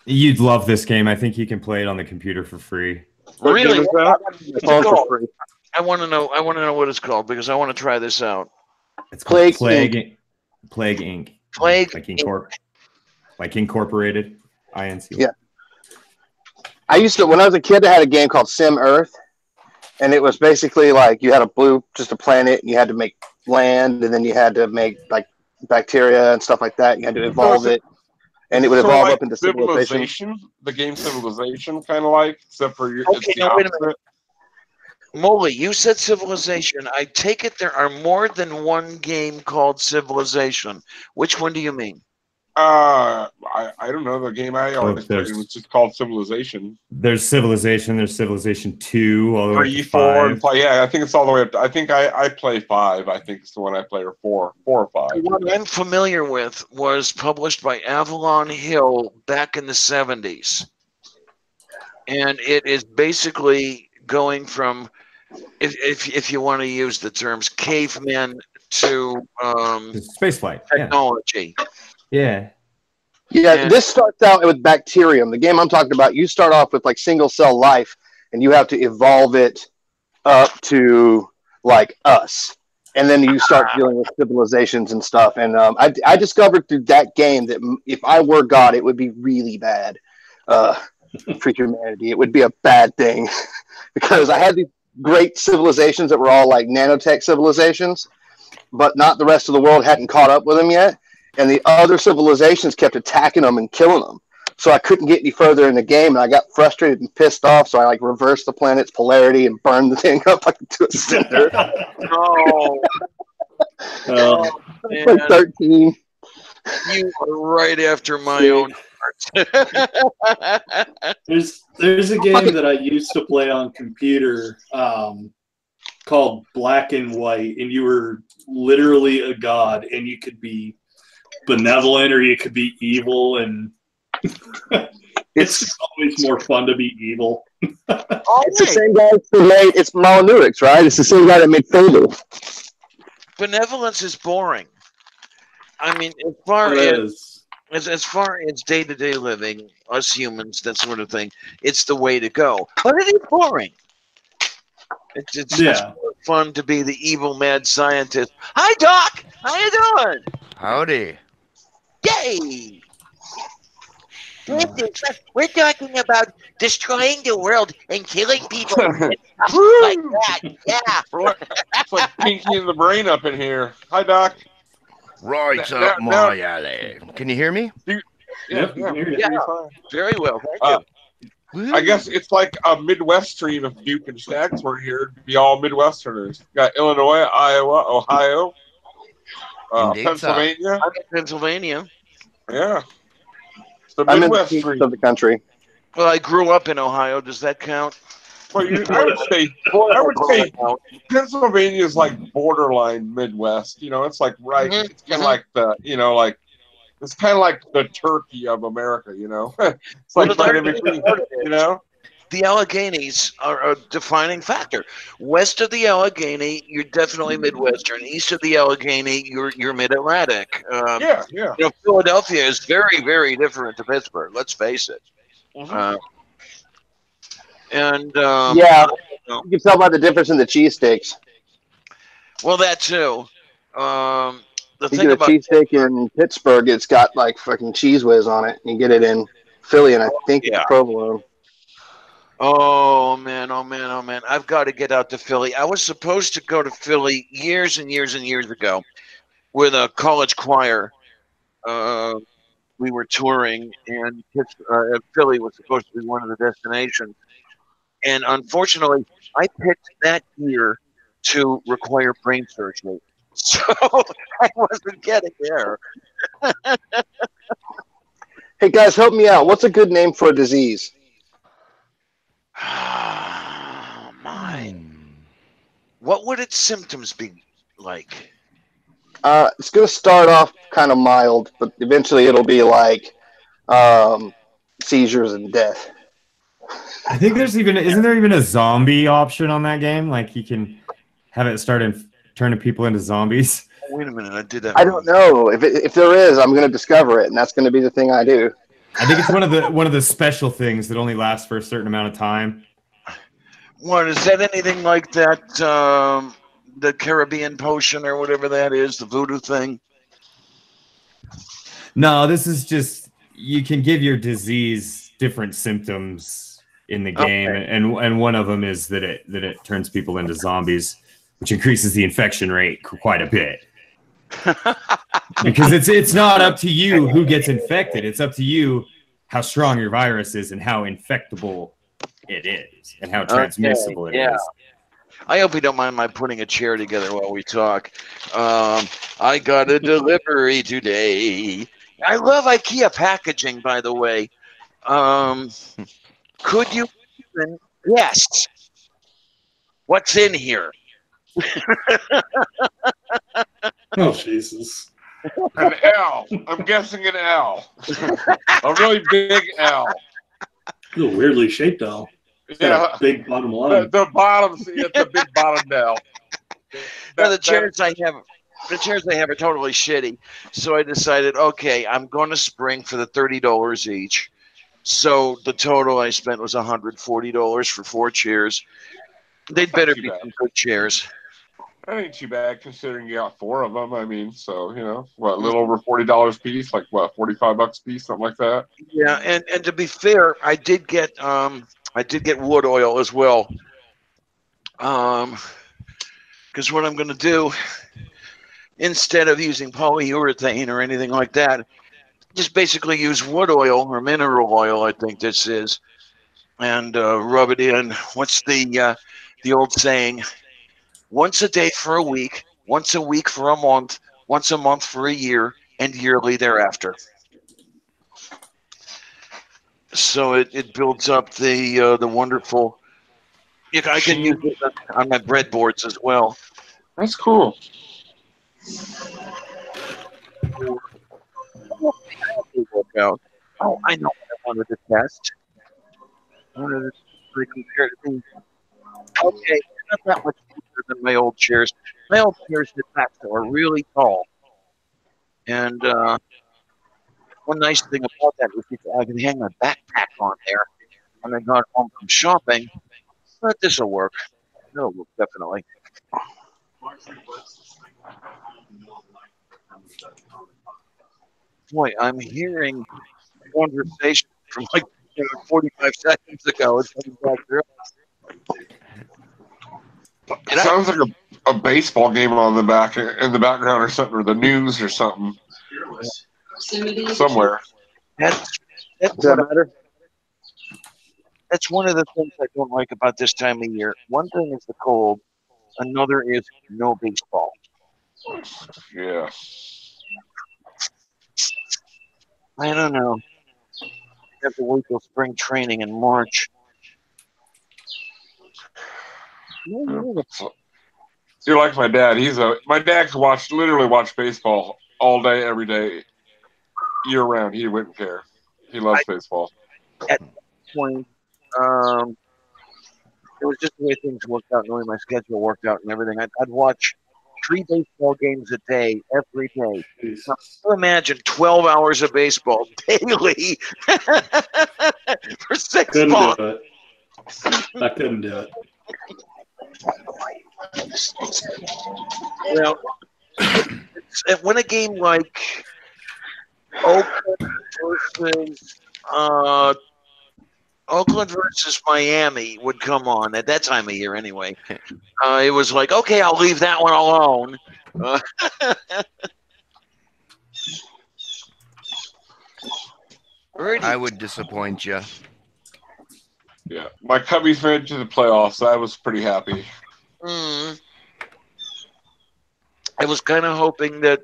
F: You'd love this game. I think you can play it on the computer for free.
E: Really?
C: For free.
E: I want to know what it's called, because I want to try this out.
F: It's called Plague
C: Inc.
F: Plague Inc.
E: Plague
F: like Incorporated. INC.
C: Yeah. I used to, when I was a kid, I had a game called Sim Earth, and it was basically like you had just a planet, and you had to make land, and then you had to make like bacteria and stuff like that. You had to evolve it, and it would evolve up into civilization.
B: The game Civilization, kind of like, except for your.
E: Okay, now wait a minute. Molly, you said Civilization. I take it there are more than one game called Civilization. Which one do you mean?
B: I don't know. The game I always played was just called Civilization.
F: There's Civilization. There's Civilization 2 all the way
B: 3,
F: to
B: 4,
F: 5.
B: Yeah, I think it's all the way up. I think I play 5. I think it's the one I play, or 4 or 5.
E: What I'm familiar with was published by Avalon Hill back in the 70s, and it is basically going from, if you want to use the terms, cavemen to
F: spaceflight
E: technology.
F: Yeah.
C: Yeah, this starts out with bacterium. The game I'm talking about, you start off with like single cell life, and you have to evolve it up to like us. And then you start dealing with civilizations and stuff. And I discovered through that game that if I were God, it would be really bad for humanity. It would be a bad thing because I had these great civilizations that were all like nanotech civilizations, but not the rest of the world hadn't caught up with them yet. And the other civilizations kept attacking them and killing them. So I couldn't get any further in the game, and I got frustrated and pissed off. So I like reversed the planet's polarity and burned the thing up like to a cinder. Like 13.
E: You are right after my own heart.
A: There's a game that I used to play on computer called Black and White, and you were literally a god, and you could be benevolent or you could be evil, and it's always more fun to be evil.
C: It's the same guy who made it's Malanurix, right? It's the same guy that made Fable.
E: Benevolence is boring. I mean, as far as day-to-day living, us humans, that sort of thing, it's the way to go. But it is boring. It's more fun to be the evil mad scientist. Hi, Doc. How you doing?
G: Howdy.
E: Yay! We're talking about destroying the world and killing people and stuff like that. Yeah.
B: It's like Pinky in the Brain up in here. Hi, Doc.
G: Right up my alley. Can you hear me?
B: Yeah.
E: Very well. Thank you.
B: I guess it's like a Midwest stream if Duke and Stacks were here. It'd be all Midwesterners. Got Illinois, Iowa, Ohio, Pennsylvania.
E: I'm in Pennsylvania.
B: Yeah. It's the
C: I'm in the
B: Midwest
C: east
B: stream.
C: of the country.
E: Well, I grew up in Ohio. Does that count?
B: Well, I would say Pennsylvania is like borderline Midwest. You know, it's like it's kind of like the, it's kind of like the Turkey of America. You know, it's like right in between. You know,
E: the Alleghenies are a defining factor. West of the Allegheny, you're definitely Midwestern. East of the Allegheny, you're Mid-Atlantic. Philadelphia is very, very different to Pittsburgh. Let's face it.
C: Yeah,
E: you
C: can tell by the difference in the cheesesteaks.
E: Well, that too.
C: You get a cheesesteak in Pittsburgh, it's got like fucking Cheese Whiz on it. You get it in Philly, and I think it's provolone.
E: Oh man! I've got to get out to Philly. I was supposed to go to Philly years and years and years ago with a college choir. We were touring, and Philly was supposed to be one of the destinations. And unfortunately, I picked that year to require brain surgery. So I wasn't getting there.
C: Hey, guys, help me out. What's a good name for a disease?
E: Oh, my. What would its symptoms be like?
C: It's going to start off kind of mild, but eventually it'll be like seizures and death.
F: I think isn't there even a zombie option on that game? Like you can have it start turning people into zombies.
E: Wait a minute, I did that.
C: I don't know if there is. I'm going to discover it, and that's going to be the thing I do.
F: I think it's one of the special things that only lasts for a certain amount of time.
E: What is that? Anything like that? The Caribbean potion or whatever that is, the voodoo thing.
F: No, this is just you can give your disease different symptoms in the game, and one of them is that it turns people into zombies, which increases the infection rate quite a bit. Because it's not up to you who gets infected; it's up to you how strong your virus is and how infectable it is and how transmissible it is.
E: I hope you don't mind my putting a chair together while we talk. I got a delivery today. I love IKEA packaging, by the way. Could you even guess what's in here?
A: Oh, Jesus.
B: An L. I'm guessing an L. A really big L.
A: It's a weirdly shaped L. It's got a big bottom line.
B: The bottom, it's a big bottom L.
E: The chairs I have are totally shitty. So I decided, okay, I'm going to spring for the $30 each. So the total I spent was $140 for 4 chairs. They'd better be some good chairs.
B: That ain't too bad considering you got 4 of them. I mean, so, a little over $40 a piece, like what, $45 a piece, something like that.
E: Yeah, and to be fair, I did get wood oil as well. Because what I'm going to do, instead of using polyurethane or anything like that, just basically use wood oil or mineral oil, I think this is, and rub it in. What's the old saying? Once a day for a week, once a week for a month, once a month for a year, and yearly thereafter. So it builds up the wonderful. I can use it on my breadboards as well.
B: That's cool.
E: Oh, I know what I wanted to test. I wanted to compare to. Okay, not that much cheaper than my old chairs. My old chairs de facto are really tall. And one nice thing about that is I can hang my backpack on there when I got home from shopping. But this will work. It'll work, definitely. Boy, I'm hearing conversation from like 45 seconds ago. It's coming back through.
B: It sounds like a baseball game on the in the background or something, or the news or something. Somewhere.
E: Does
C: that matter?
E: That's one of the things I don't like about this time of year. One thing is the cold. Another is no baseball.
B: Yeah.
E: I don't know. You have to wait till spring training in March.
B: You're like my dad. My dad could literally watch baseball all day, every day, year round. He wouldn't care. He loves baseball.
E: At that point, it was just the way things worked out, knowing my schedule worked out and everything. I'd watch 3 baseball games a day, every day. Now, imagine 12 hours of baseball daily for 6 months.
A: I couldn't do it.
E: Well, when a game like Oakland versus Miami would come on at that time of year anyway, it was like, okay, I'll leave that one alone.
G: I would disappoint you.
B: Yeah, my Cubbies made it to the playoffs. I was pretty happy.
E: I was kind of hoping that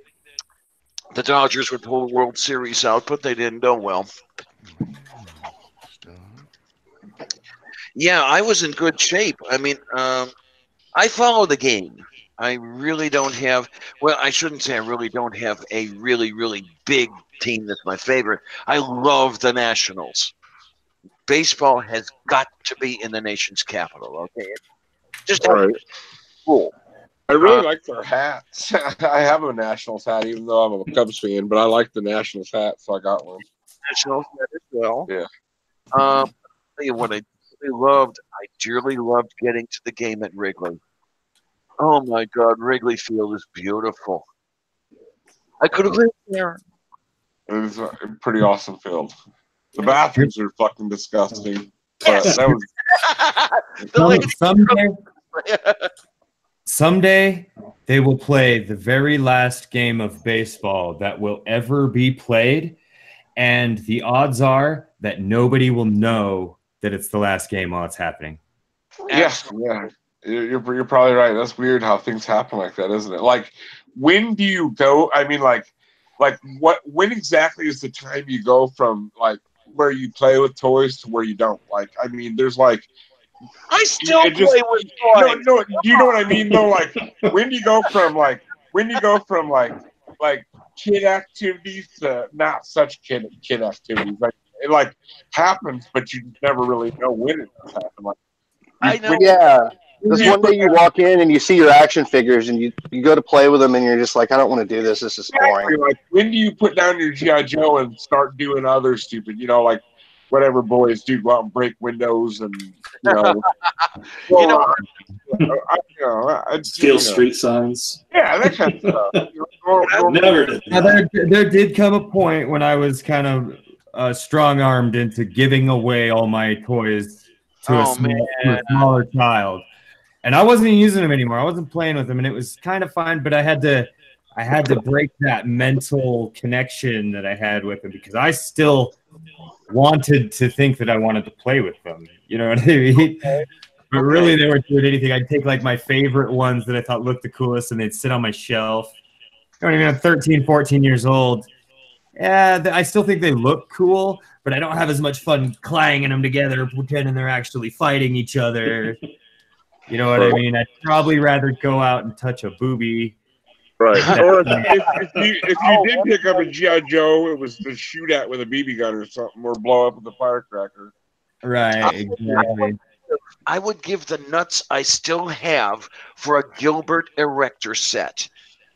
E: the Dodgers would pull the World Series out, but they didn't go well. Yeah, I was in good shape. I mean, I follow the game. I really don't have, well, I shouldn't say I really don't have a really, really big team that's my favorite. I love the Nationals. Baseball has got to be in the nation's capital, okay? Just
B: right.
E: Cool.
B: I really like their hats. I have a Nationals hat, even though I'm a Cubs fan, but I like the Nationals hat, so I got one.
E: Nationals hat as well.
B: Yeah.
E: I'll tell you what I dearly loved getting to the game at Wrigley. Oh my God, Wrigley Field is beautiful. I could have lived there.
B: It was a pretty awesome field. The bathrooms are fucking disgusting.
E: Yes.
B: That was
F: Someday they will play the very last game of baseball that will ever be played, and the odds are that nobody will know that it's the last game while it's happening.
B: Yeah. You're probably right. That's weird how things happen like that, isn't it? Like, when do you go? I mean, like when exactly is the time you go from like where you play with toys to where you don't? Like, I mean, there's like,
E: I still play with toys.
B: No, you know what I mean though? Like, when do you go from like kid activities to not such kid activities? Like, it like happens, but you never really know when it does happen. Like,
E: I know.
C: Yeah. This one day you walk in and you see your action figures and you go to play with them and you're just like, I don't want to do this. This is boring.
B: Like, when do you put down your G.I. Joe and start doing other stupid, like whatever boys do, go out and break windows and,
A: steal street signs.
B: Yeah, that kind of stuff.
A: Never did.
F: Now, there did come a point when I was kind of strong-armed into giving away all my toys to a smaller child. And I wasn't using them anymore. I wasn't playing with them, and it was kind of fine. But I had to break that mental connection that I had with them because I still wanted to think that I wanted to play with them. You know what I mean? But really, they weren't doing anything. I'd take like my favorite ones that I thought looked the coolest, and they'd sit on my shelf. I don't even have 13, 14 years old. Yeah, I still think they look cool, but I don't have as much fun clanging them together, pretending they're actually fighting each other. You know what I mean? I'd probably rather go out and touch a booby.
B: Right. Or if you did pick up a G.I. Joe, it was to shoot at with a BB gun or something, or blow up with a firecracker.
F: Right, exactly.
E: I would give the nuts I still have for a Gilbert Erector set.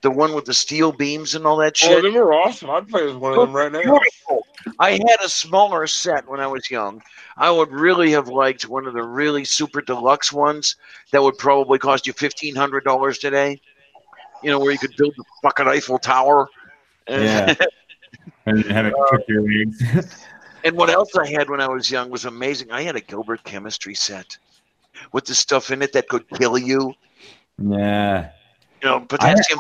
E: The one with the steel beams and all that shit.
B: Oh, they were awesome. I'd play with one of them right now.
E: Beautiful. I had a smaller set when I was young. I would really have liked one of the really super deluxe ones that would probably cost you $1,500 today. Where you could build the fucking Eiffel Tower.
F: Yeah. And have it cook your legs.
E: And what else I had when I was young was amazing. I had a Gilbert chemistry set with the stuff in it that could kill you.
F: Yeah.
E: You know, potassium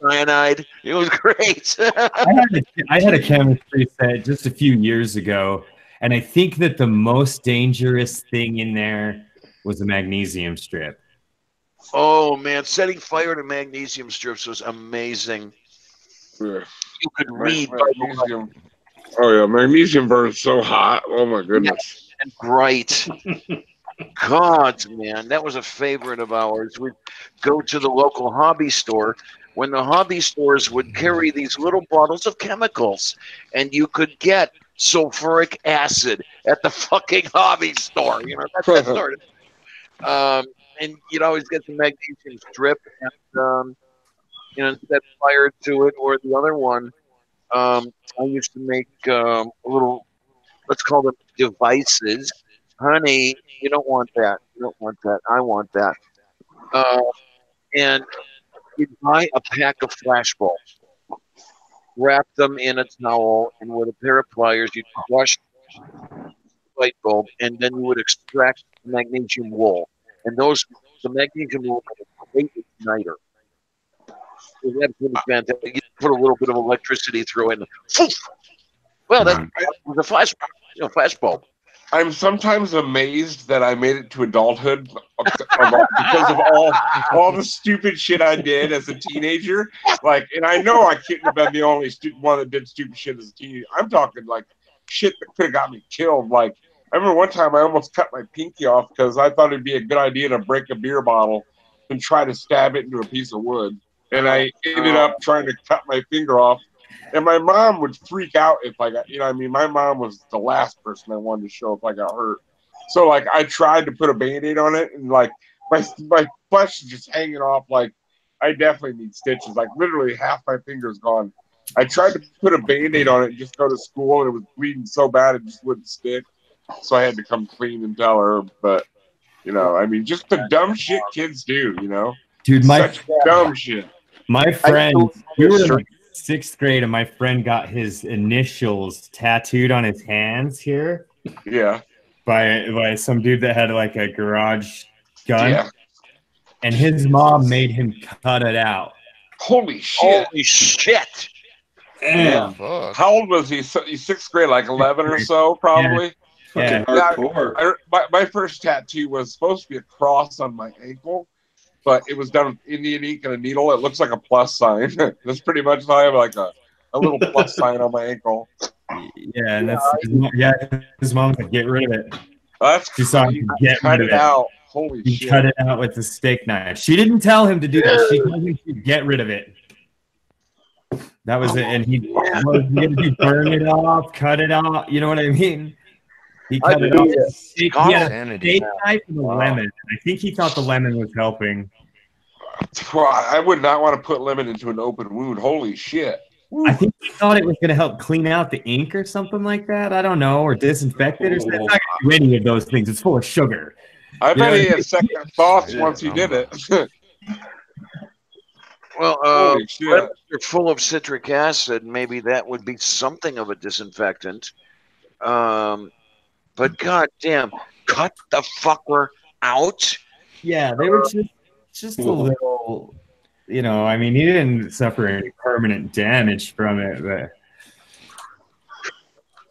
E: cyanide. It was great.
F: I had a chemistry set just a few years ago, and I think that the most dangerous thing in there was a magnesium strip.
E: Oh man, setting fire to magnesium strips was amazing.
B: Yeah.
E: You could read
B: magnesium. Oh yeah, magnesium burns so hot. Oh my goodness.
E: Yeah, and bright. God, man, that was a favorite of ours. We'd go to the local hobby store when the hobby stores would carry these little bottles of chemicals, and you could get sulfuric acid at the fucking hobby store. You know, that's that sort of. And you'd always get the magnesium strip and you know, set fire to it. Or the other one, I used to make a little, let's call them devices. Honey, you don't want that. You don't want that. I want that. And you'd buy a pack of flashbulbs, wrap them in a towel, and with a pair of pliers, you'd crush the light bulb, and then you would extract magnesium wool. And the magnesium wool was a great igniter. It was absolutely fantastic. You put a little bit of electricity through it, and well, that was a flashbulb.
B: I'm sometimes amazed that I made it to adulthood because of all the stupid shit I did as a teenager. Like, and I know I couldn't have been the only one that did stupid shit as a teenager. I'm talking like shit that could have got me killed. Like, I remember one time I almost cut my pinky off because I thought it'd be a good idea to break a beer bottle and try to stab it into a piece of wood. And I ended up trying to cut my finger off. And my mom would freak out if I got, you know, I mean, my mom was the last person I wanted to show if I got hurt. So, like, I tried to put a Band-Aid on it, and, like, my flesh is just hanging off. Like, I definitely need stitches. Like, literally half my finger's gone. I tried to put a Band-Aid on it and just go to school, and it was bleeding so bad it just wouldn't stick. So I had to come clean and tell her. But, you know, I mean, just the dumb shit kids do, you know?
F: Dude,
B: such dumb shit.
F: My friend, we were in like 6th grade, and my friend got his initials tattooed on his hands here.
B: Yeah.
F: By some dude that had like a garage gun.
B: Yeah.
F: And his mom made him cut it out.
B: Holy shit.
E: Holy shit.
B: Damn.
G: Fuck.
B: How old was he? He's 6th grade, like 11 or so, probably.
F: Yeah.
B: My first tattoo was supposed to be a cross on my ankle, but it was done with Indian ink and a needle. It looks like a plus sign. That's pretty much how I have like a little plus sign on my ankle.
F: Yeah, and his mom's like, get rid of it.
B: That's
F: she saw him get rid of it
B: out. Holy shit.
F: Cut it out with the steak knife. She didn't tell him to do that. She told him to get rid of it. That was it. And he burn it off, cut it off. You know what I mean? He cut it off. He had a steak knife and a lemon. I think he thought the lemon was helping.
B: Well, I would not want to put lemon into an open wound. Holy shit.
F: I think he thought it was going to help clean out the ink or something like that. I don't know. Or disinfect it or something. It's not going to do any of those things. It's full of sugar.
B: I bet he had second thoughts once he did it.
E: Well, they're full of citric acid. Maybe that would be something of a disinfectant. But goddamn, cut the fucker out.
F: Yeah, they were just a little. You know, I mean, he didn't suffer any permanent damage from it, but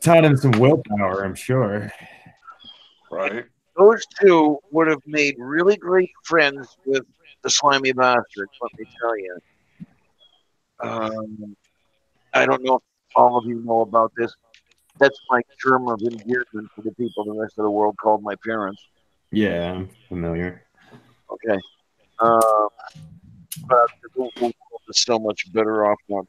F: taught him some willpower, I'm sure.
B: Right.
E: Those two would have made really great friends with the slimy bastards, let me tell you. I don't know if all of you know about this. That's my term of endearment for the people the rest of the world called my parents.
F: Yeah, I'm familiar.
E: Okay. But the world is so much better off now.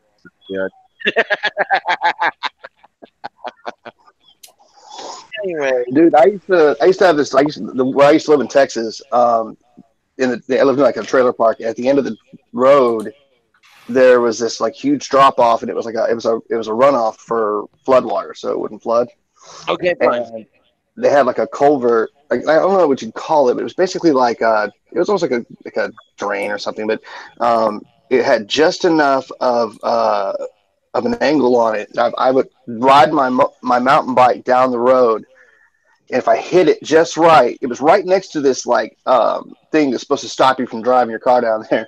E: Anyway,
C: dude, I used to have this. Where I used to live in Texas. I lived in like a trailer park. At the end of the road, there was this like huge drop off, and it was like it was a runoff for floodwater, so it wouldn't flood.
E: Okay, fine.
C: And they had like a culvert. Like, I don't know what you'd call it, but it was basically like it was almost like a drain or something. But it had just enough of of an angle on it. I would ride my mountain bike down the road, and if I hit it just right, it was right next to this like thing that's supposed to stop you from driving your car down there.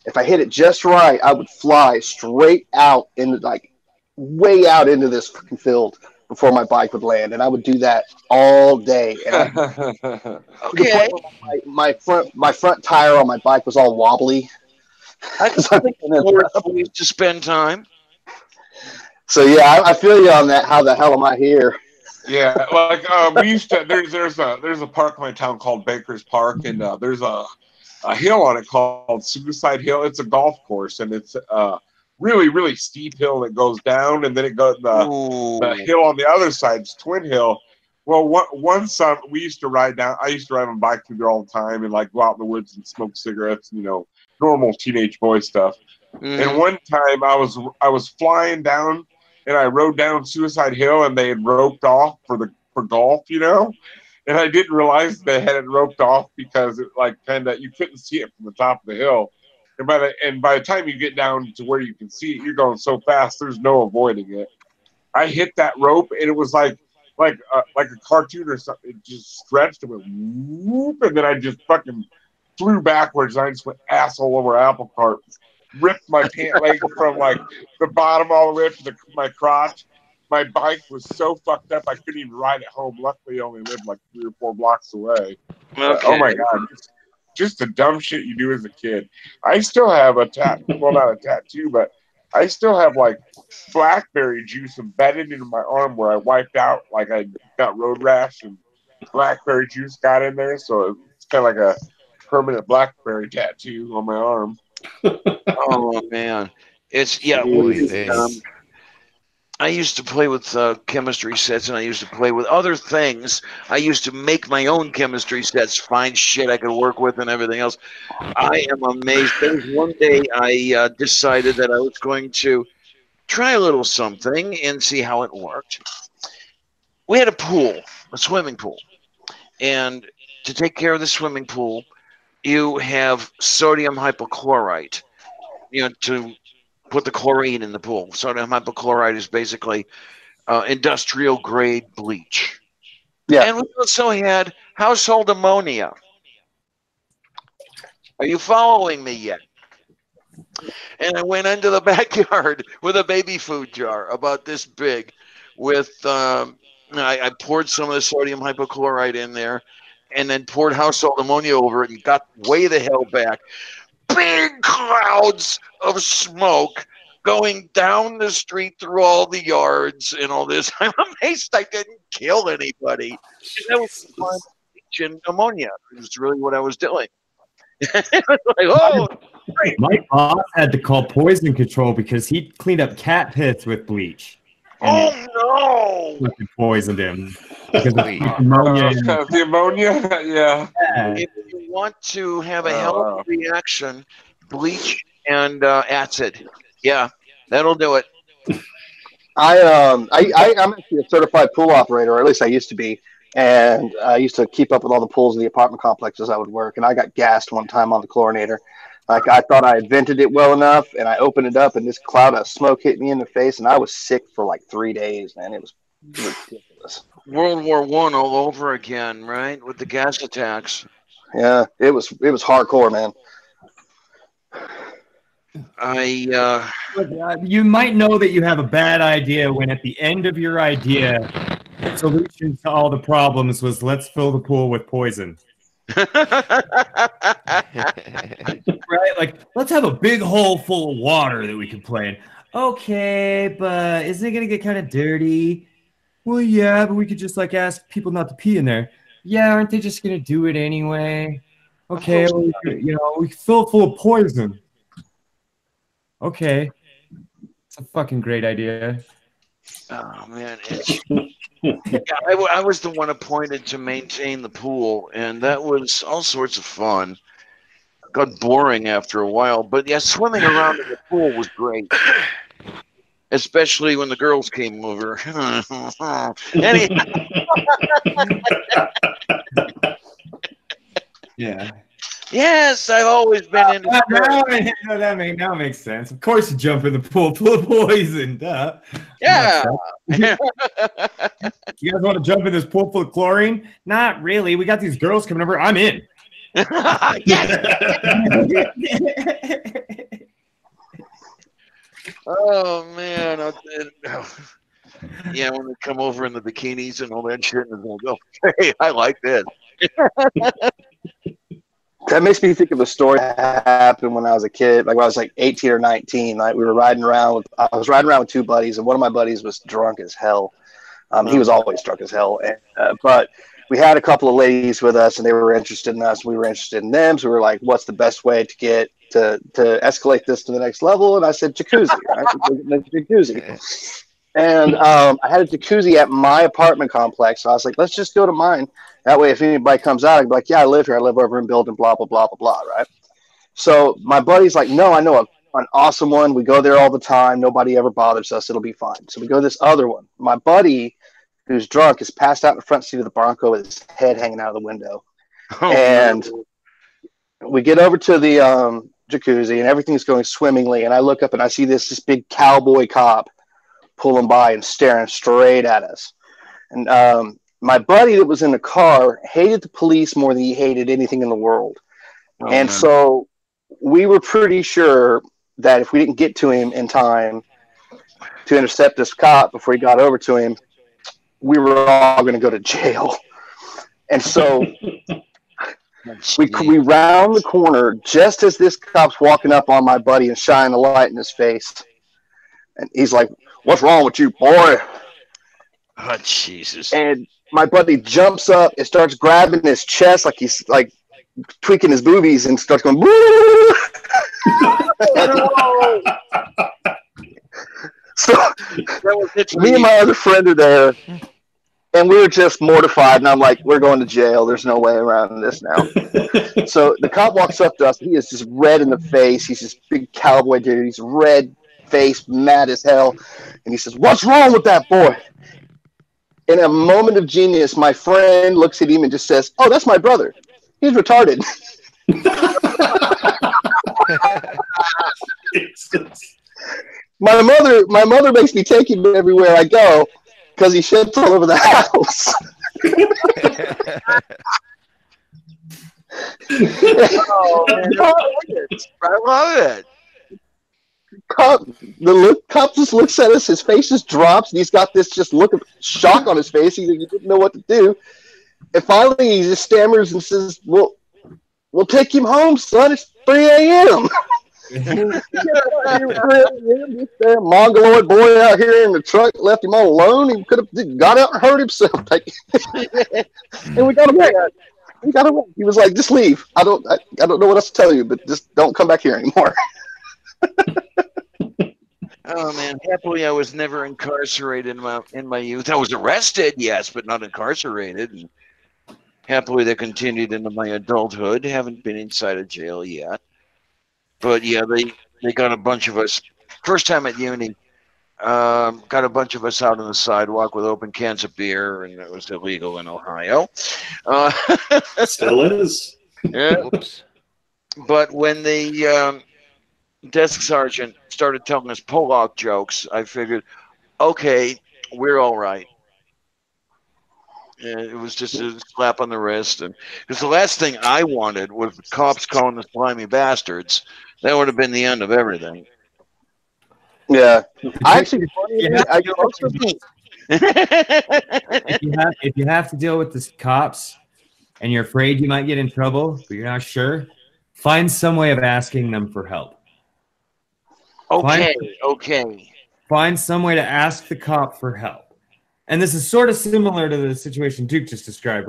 C: If I hit it just right, I would fly straight out into like way out into this fucking field before my bike would land, and I would do that all day. And
E: Okay.
C: my front tire on my bike was all wobbly.
E: I think it's ways to spend time.
C: So yeah, I feel you on that. How the hell am I here?
B: Yeah, like we used to. There's a park in my town called Baker's Park, and there's a hill on it called Suicide Hill. It's a golf course, and it's really, really steep hill that goes down, and then it goes the hill on the other side, it's Twin Hill. Well, one summer we used to ride down. I used to ride on bike through there all the time, and like go out in the woods and smoke cigarettes, normal teenage boy stuff. And one time I was flying down, and I rode down Suicide Hill, and they had roped off for golf, and I didn't realize they had it roped off because it you couldn't see it from the top of the hill. And by the time you get down to where you can see it, you're going so fast, there's no avoiding it. I hit that rope, and it was like a cartoon or something. It just stretched and went whoop, and then I just fucking flew backwards, and I just went asshole over an apple cart, ripped my pant leg from like the bottom all the way up to my crotch. My bike was so fucked up I couldn't even ride it home. Luckily, I only lived like 3 or 4 blocks away. Okay. Oh my god, just the dumb shit you do as a kid. I still have a tattoo. Well, not a tattoo, but I still have like blackberry juice embedded into my arm where I wiped out, like I got road rash and blackberry juice got in there. So it's kind of like a permanent blackberry tattoo on my arm.
E: Oh man, I used to play with chemistry sets, and I used to play with other things. I used to make my own chemistry sets, find shit I could work with and everything else. I am amazed. There was one day I decided that I was going to try a little something and see how it worked. We had a swimming pool. And to take care of the swimming pool, you have sodium hypochlorite, to put the chlorine in the pool. Sodium hypochlorite is basically industrial grade bleach. Yeah. And we also had household ammonia. Are you following me yet? And I went into the backyard with a baby food jar about this big with, I poured some of the sodium hypochlorite in there and then poured household ammonia over it and got way the hell back. Big clouds of smoke going down the street through all the yards and all this. I'm amazed I didn't kill anybody. That was fun. Ammonia is really what I was doing. It was like, oh, great.
F: My boss had to call poison control because he cleaned up cat piss with bleach.
E: Oh no!
F: Poisoned him because of the ammonia.
B: The ammonia, yeah.
E: If you want to have a healthy reaction, bleach and acid. Yeah, that'll do it.
C: I'm actually a certified pool operator, or at least I used to be, and I used to keep up with all the pools in the apartment complexes I would work. And I got gassed one time on the chlorinator. Like I thought I had vented it well enough, and I opened it up, and this cloud of smoke hit me in the face, and I was sick for like 3 days. Man, it was ridiculous.
E: World War I all over again, right? With the gas attacks.
C: Yeah, it was hardcore, man.
F: You might know that you have a bad idea when at the end of your idea, the solution to all the problems was let's fill the pool with poison. Right? Like, let's have a big hole full of water that we can play in. Okay, but isn't it going to get kind of dirty? Well, yeah, but we could just like ask people not to pee in there. Yeah, aren't they just going to do it anyway? Okay, well, we fill it full of poison. Okay. It's a fucking great idea.
E: Oh, man. I was the one appointed to maintain the pool, and that was all sorts of fun. Got boring after a while, but yeah, swimming around in the pool was great. Especially when the girls came over.
F: Yeah.
E: Yes, I've always been into
F: now makes sense. Of course you jump in the pool full of poison. Duh.
E: Yeah.
F: You guys want to jump in this pool full of chlorine? Not really. We got these girls coming over. I'm in.
E: Oh man. Yeah, when they come over in the bikinis and all that shit, and they'll go, "Hey, I like this."
C: That makes me think of a story that happened when I was a kid. Like when I was like 18 or 19. Like we were riding around. I was riding around with two buddies, and one of my buddies was drunk as hell. He was always drunk as hell. But we had a couple of ladies with us, and they were interested in us. We were interested in them. So we were like, "What's the best way to get to escalate this to the next level?" And I said, "Jacuzzi, right? Jacuzzi." And I had a jacuzzi at my apartment complex. So I was like, let's just go to mine. That way, if anybody comes out, I can be like, yeah, I live here. I live over in building blah, blah, blah, blah, blah, right? So my buddy's like, no, I know an awesome one. We go there all the time. Nobody ever bothers us. It'll be fine. So we go to this other one. My buddy, who's drunk, is passed out in the front seat of the Bronco with his head hanging out of the window. And we get over to the jacuzzi, and everything's going swimmingly. And I look up, and I see this big cowboy cop pulling by and staring straight at us. And my buddy that was in the car hated the police more than he hated anything in the world. So we were pretty sure that if we didn't get to him in time to intercept this cop before he got over to him, we were all going to go to jail. And so we round the corner just as this cop's walking up on my buddy and shining a light in his face. And he's like, "What's wrong with you, boy?"
E: Oh, Jesus.
C: And my buddy jumps up and starts grabbing his chest like he's like tweaking his boobies and starts going, "Boo!" So me and my other friend are there, and we were just mortified. And I'm like, we're going to jail. There's no way around this now. So the cop walks up to us. He is just red in the face. He's this big cowboy dude. He's red face, mad as hell. And he says, "What's wrong with that boy?" In a moment of genius, my friend looks at him and just says, "Oh, that's my brother. He's retarded." My mother makes me take him everywhere I go because he shits all over the house.
E: Oh, man, I love it.
C: Cop just looks at us. His face just drops, and he's got this just look of shock on his face. He didn't know what to do. And finally, he just stammers and says, "We'll take him home, son. It's 3 a.m." This mongoloid boy out here in the truck left him all alone. He could have got out and hurt himself. And we got him back. He was like, "Just leave. I don't know what else to tell you, but just don't come back here anymore."
E: Oh man, happily I was never incarcerated in my youth. I was arrested, yes, but not incarcerated. And happily that continued into my adulthood. Haven't been inside a jail yet. But yeah, they got a bunch of us. First time at uni, got a bunch of us out on the sidewalk with open cans of beer, and it was illegal in Ohio.
A: Still is.
E: Yeah. Oops. But when the desk sergeant started telling us Pollock jokes, I figured, okay, we're all right. And it was just a slap on the wrist, and because the last thing I wanted was the cops calling us slimy bastards. That would have been the end of everything.
C: Yeah, if
F: you have to deal with the cops, and you're afraid you might get in trouble, but you're not sure, find some way of asking them for help. Find some way to ask the cop for help. And this is sort of similar to the situation Duke just described.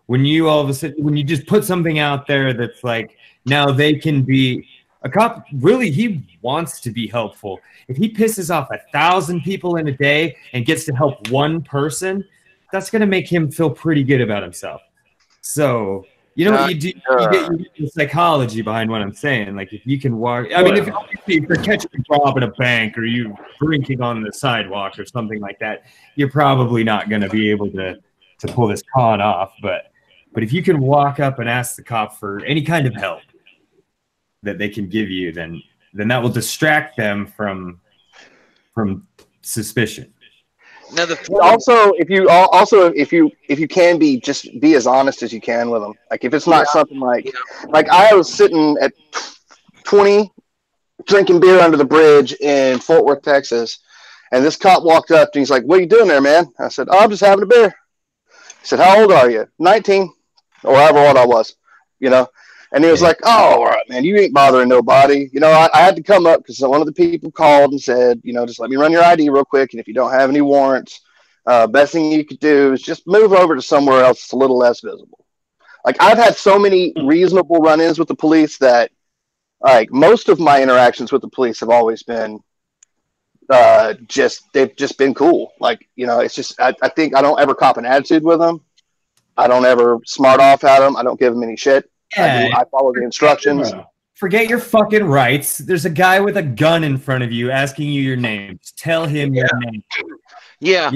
F: When you all of a sudden, when you just put something out there that's like, now they can be a cop. Really, he wants to be helpful. If he pisses off 1,000 people in a day and gets to help one person, that's going to make him feel pretty good about himself. So you know what you do? You get the psychology behind what I'm saying. Like if you can walk, I mean, if you're catching a job at a bank or you drinking on the sidewalk or something like that, you're probably not going to be able to pull this con off. But But if you can walk up and ask the cop for any kind of help that they can give you, then that will distract them from suspicion.
E: Now
C: if you can be as honest as you can with them. Like if it's not something like I was sitting at 20 drinking beer under the bridge in Fort Worth, Texas, and this cop walked up and he's like, "What are you doing there, man?" I said, "Oh, I'm just having a beer." He said, "How old are you?" 19, or however old I was, And he was like, "Oh, all right, man, you ain't bothering nobody." I had to come up because one of the people called and said, "Just let me run your ID real quick. And if you don't have any warrants, best thing you could do is just move over to somewhere else that's a little less visible." Like I've had so many reasonable run-ins with the police that like most of my interactions with the police have always been they've just been cool. Like, it's just, I think I don't ever cop an attitude with them. I don't ever smart off at them. I don't give them any shit.
F: Yeah.
C: I follow the instructions.
F: Forget your fucking rights. There's a guy with a gun in front of you asking you your name. Just tell him your name.
E: Yeah.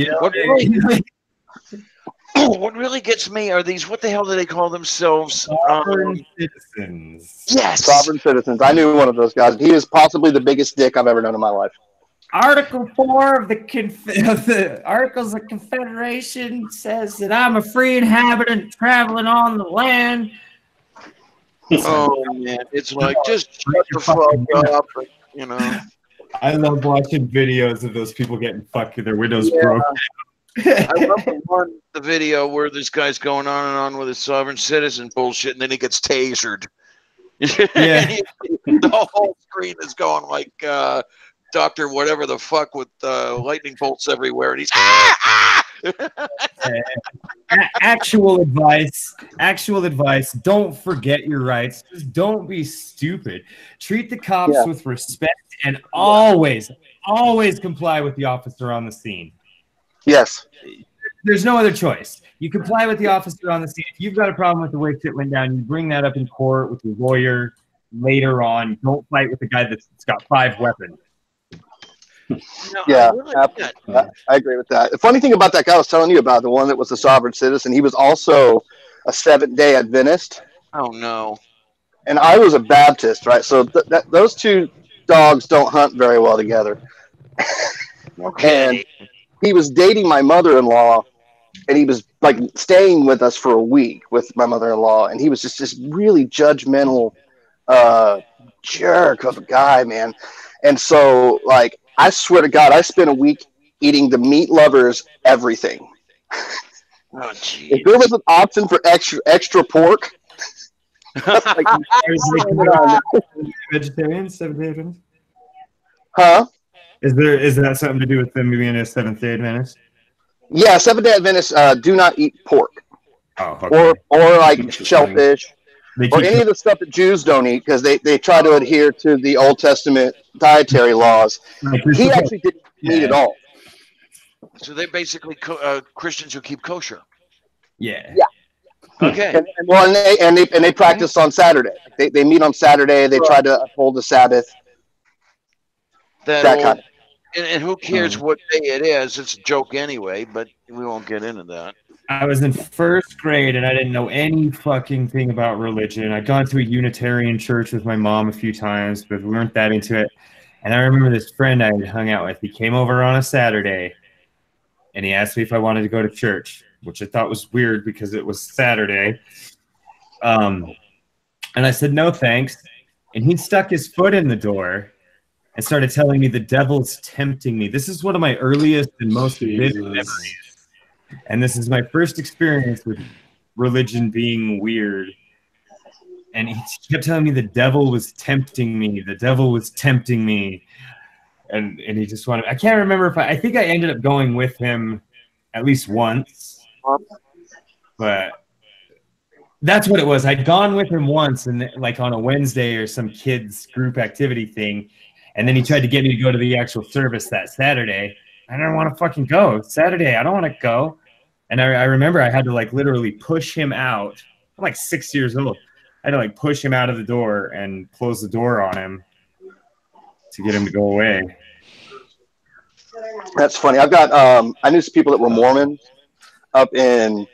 E: What really gets me are these, what the hell do they call themselves?
F: Sovereign citizens.
E: Yes.
C: Sovereign citizens. I knew one of those guys. He is possibly the biggest dick I've ever known in my life.
F: Article 4 of the Articles of Confederation says that I'm a free inhabitant traveling on the land.
E: Oh, man. It's like, just shut the fuck up.
F: I love watching videos of those people getting fucked with their windows broken.
E: I love the video where this guy's going on and on with his sovereign citizen bullshit, and then he gets tasered.
F: Yeah.
E: The whole screen is going like Dr. whatever the fuck with lightning bolts everywhere, and he's
F: Actual advice, don't forget your rights. Just don't be stupid. Treat the cops with respect and always comply with the officer on the scene.
C: Yes.
F: There's no other choice. You comply with the officer on the scene. If you've got a problem with the way shit went down, you bring that up in court with your lawyer later on. Don't fight with the guy that's got 5 weapons.
C: Yeah, I agree with that. The funny thing about that guy I was telling you about, the one that was a sovereign citizen, he was also a Seventh-day Adventist.
E: Oh, no.
C: And I was a Baptist, right? So those two dogs don't hunt very well together.
E: Okay.
C: And he was dating my mother-in-law, and he was like staying with us for a week with my mother-in-law, and he was just this really judgmental jerk of a guy, man. And so, like, I swear to God, I spent a week eating the meat lovers everything.
E: Oh, geez.
C: If there was an option for extra pork, like,
F: vegetarians, Seventh-day Adventists?
C: Huh?
F: Is that something to do with them being a Seventh-day Adventist?
C: Yeah, Seventh-day Adventists do not eat pork.
F: Oh, okay.
C: Or like shellfish. Or any of the stuff that Jews don't eat because they try to adhere to the Old Testament dietary laws. He actually didn't eat at all.
E: So they're basically Christians who keep kosher.
F: Yeah.
E: Okay.
C: And they practice on Saturday. They meet on Saturday. They try to uphold the Sabbath. That kind of.
E: And who cares what day it is? It's a joke anyway, but we won't get into that.
F: I was in 1st grade and I didn't know any fucking thing about religion. I'd gone to a Unitarian church with my mom a few times, but we weren't that into it. And I remember this friend I had hung out with. He came over on a Saturday and he asked me if I wanted to go to church, which I thought was weird because it was Saturday. And I said, no, thanks. And he stuck his foot in the door and started telling me the devil's tempting me. This is one of my earliest and most vivid memories. And this is my first experience with religion being weird. And he kept telling me the devil was tempting me. The devil was tempting me. And he just wanted, I can't remember if I think I ended up going with him at least once. But that's what it was. I'd gone with him once and like on a Wednesday or some kids group activity thing. And then he tried to get me to go to the actual service that Saturday. I didn't want to fucking go. It's Saturday. I don't want to go. And I remember I had to like literally push him out. I'm like 6 years old. I had to like push him out of the door and close the door on him to get him to go away.
C: That's funny. I've got I knew some people that were Mormons up in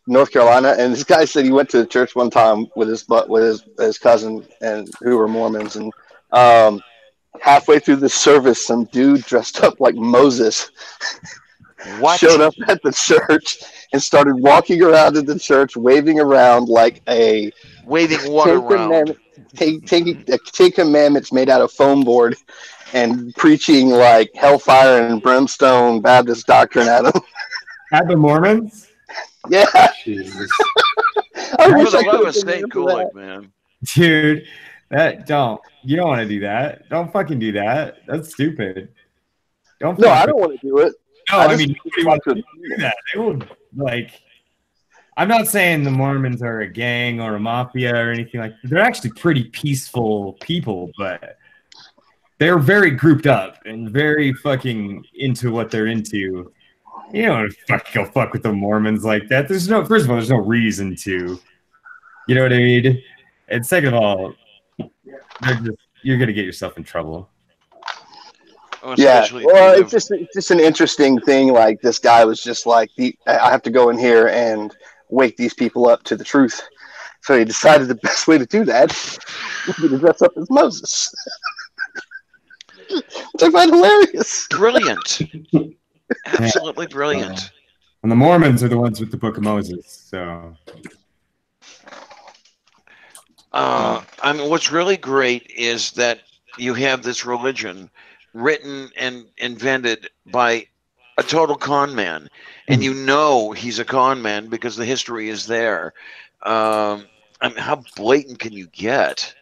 C: North Carolina, and this guy said he went to the church one time with his cousin and who were Mormons, and halfway through the service, some dude dressed up like Moses showed up at the church and started walking around in the church, waving around like a
E: what around?
C: Taking Ten Commandments made out of foam board and preaching like hellfire and brimstone Baptist doctrine at them.
F: At the Mormons?
C: Yeah.
A: Jesus.
E: For the love of St. Gulick, man.
F: Dude, you don't want to do that. Don't fucking do that. That's stupid.
C: I don't want to do it.
F: No, I mean, nobody wants to do that. They would, I'm not saying the Mormons are a gang or a mafia or anything like that. They're actually pretty peaceful people, but they're very grouped up and very fucking into what they're into. You don't go fuck with the Mormons like that. First of all, there's no reason to. You know what I mean? And second of all, you're gonna get yourself in trouble.
C: Yeah, well, it's just an interesting thing. Like, this guy was just like, I have to go in here and wake these people up to the truth. So he decided the best way to do that would be to dress up as Moses, which I find hilarious.
E: Brilliant, absolutely brilliant.
F: And the Mormons are the ones with the Book of Moses. So,
E: I mean, what's really great is that you have this religion written and invented by a total con man, and you know he's a con man because the history is there. I mean, how blatant can you get?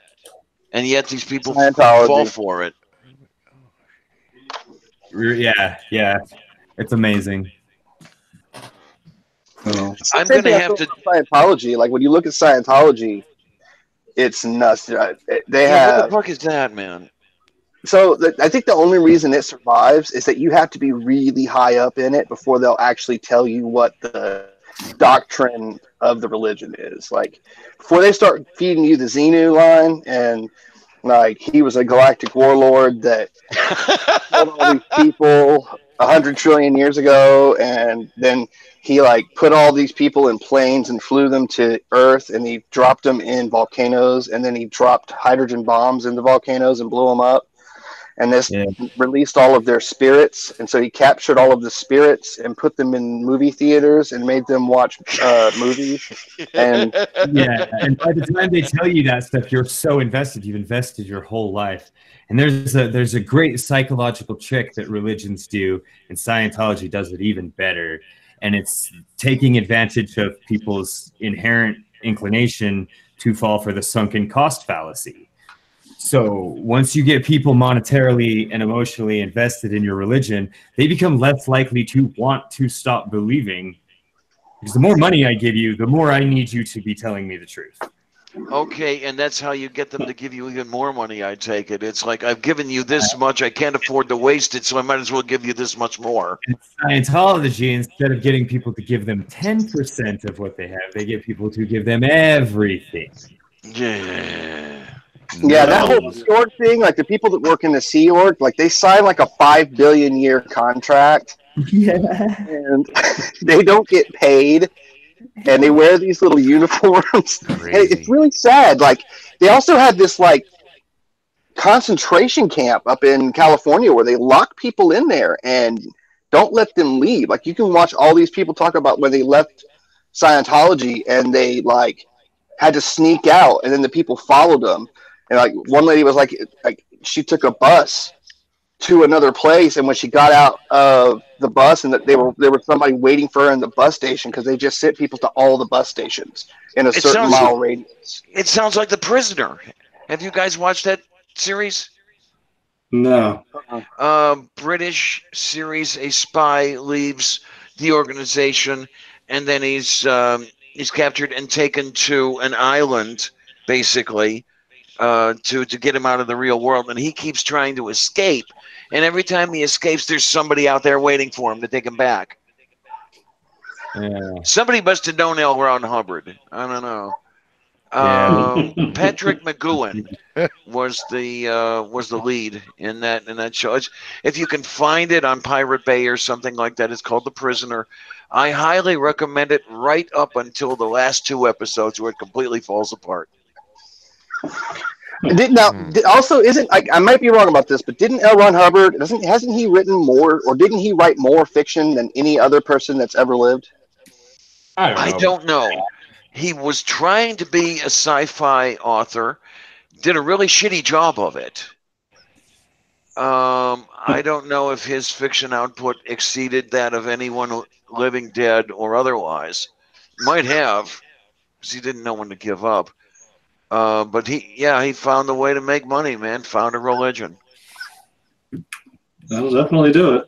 E: And yet these people fall for it.
F: Yeah, it's amazing.
E: So, I'm going to have to
C: Scientology. Like, when you look at Scientology, it's nuts. What the
E: fuck is that, man?
C: So I think the only reason it survives is that you have to be really high up in it before they'll actually tell you what the doctrine of the religion is. Like, before they start feeding you the Xenu line, and like, he was a galactic warlord that killed all these people 100 trillion years ago, and then he like put all these people in planes and flew them to Earth, and he dropped them in volcanoes, and then he dropped hydrogen bombs into volcanoes and blew them up. And this released all of their spirits. And so he captured all of the spirits and put them in movie theaters and made them watch movies. And
F: and by the time they tell you that stuff, you're so invested. You've invested your whole life. And there's a great psychological trick that religions do, and Scientology does it even better. And it's taking advantage of people's inherent inclination to fall for the sunken cost fallacy. So once you get people monetarily and emotionally invested in your religion, they become less likely to want to stop believing. Because the more money I give you, the more I need you to be telling me the truth.
E: Okay, and that's how you get them to give you even more money, I take it. It's like, I've given you this much, I can't afford to waste it, so I might as well give you this much more.
F: In Scientology, instead of getting people to give them 10% of what they have, they get people to give them everything.
C: Yeah, that whole Sea Org thing, like the people that work in the Sea Org, like they sign like a $5 billion year contract.
F: Yeah.
C: And they don't get paid. And they wear these little uniforms. And it's really sad. Like, they also had this like concentration camp up in California where they lock people in there and don't let them leave. Like, you can watch all these people talk about when they left Scientology and they like had to sneak out, and then the people followed them. And like, one lady was like she took a bus to another place, and when she got out of the bus, and there was somebody waiting for her in the bus station, because they just sent people to all the bus stations in a certain mile radius.
E: It sounds like The Prisoner. Have you guys watched that series?
A: No.
E: British series. A spy leaves the organization, and then he's captured and taken to an island, basically, to get him out of the real world. And he keeps trying to escape. And every time he escapes, there's somebody out there waiting for him to take him back.
F: Yeah.
E: Somebody must have known L. Ron Hubbard. I don't know. Patrick McGowan was the lead in that show. If you can find it on Pirate Bay or something like that, it's called The Prisoner. I highly recommend it right up until the last 2 episodes where it completely falls apart.
C: Also, isn't I might be wrong about this, but didn't L. Ron Hubbard hasn't he written more, or didn't he write more fiction than any other person that's ever lived?
E: I don't know. He was trying to be a sci-fi author, did a really shitty job of it. I don't know if his fiction output exceeded that of anyone living, dead, or otherwise. Might have, because he didn't know when to give up. But he found a way to make money, man. Found a religion.
A: That'll definitely do it.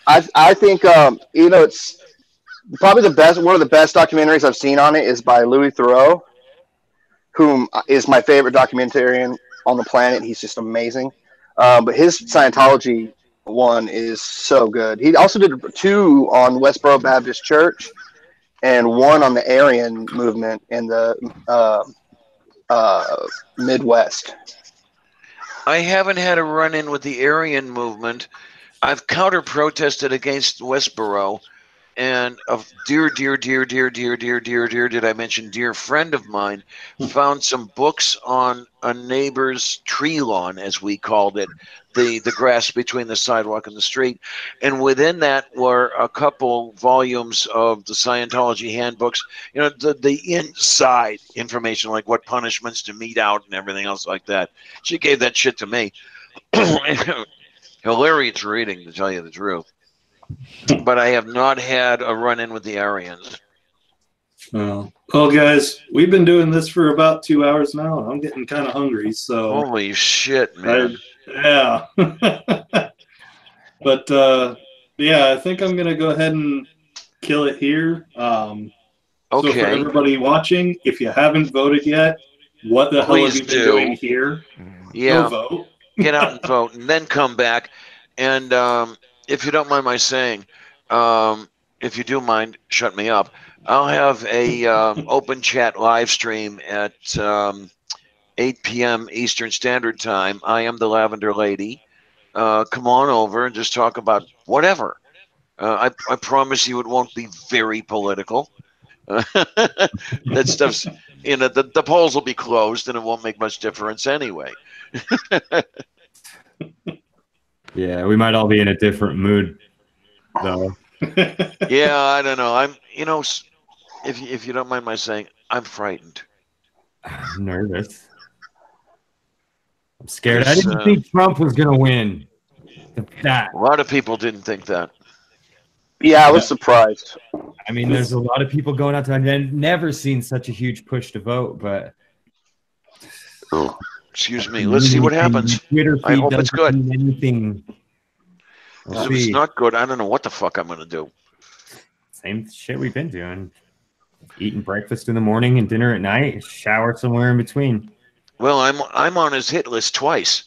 C: I think it's probably one of the best documentaries I've seen on it is by Louis Theroux, whom is my favorite documentarian on the planet. He's just amazing. But his Scientology one is so good. He also did 2 on Westboro Baptist Church and 1 on the Aryan movement in the Midwest.
E: I haven't had a run-in with the Aryan movement. I've counter-protested against Westboro, and a dear, did I mention dear friend of mine, found some books on a neighbor's tree lawn, as we called it, the grass between the sidewalk and the street. And within that were a couple volumes of the Scientology handbooks, the inside information, like what punishments to mete out and everything else like that. She gave that shit to me. Hilarious reading, to tell you the truth. But I have not had a run-in with the Aryans.
A: Well, guys, we've been doing this for about 2 hours now, and I'm getting kind of hungry. So
E: holy shit, man!
A: Yeah. But I think I'm gonna go ahead and kill it here. Okay. So for everybody watching, if you haven't voted yet, what the hell have you been doing here?
E: Yeah,
A: go vote.
E: Get out and vote, and then come back. And if you don't mind my saying, if you do mind, shut me up. I'll have a open chat live stream at 8 p.m. Eastern Standard Time. I am the Lavender Lady. Come on over and just talk about whatever. I promise you it won't be very political. That stuff's, the polls will be closed and it won't make much difference anyway.
F: Yeah, we might all be in a different mood, though.
E: Yeah, I don't know. If you don't mind my saying, I'm frightened.
F: I'm nervous. I'm scared. I didn't think Trump was going to win.
E: A lot of people didn't think that.
C: Yeah, I was surprised.
F: I mean, there's a lot of people going out there. I've never seen such a huge push to vote, but...
E: Excuse me. Let's see what happens. I hope it's good.
F: Anything.
E: If it's not good, I don't know what the fuck I'm going to do.
F: Same shit we've been doing. Eating breakfast in the morning and dinner at night. Shower somewhere in between.
E: Well, I'm on his hit list twice.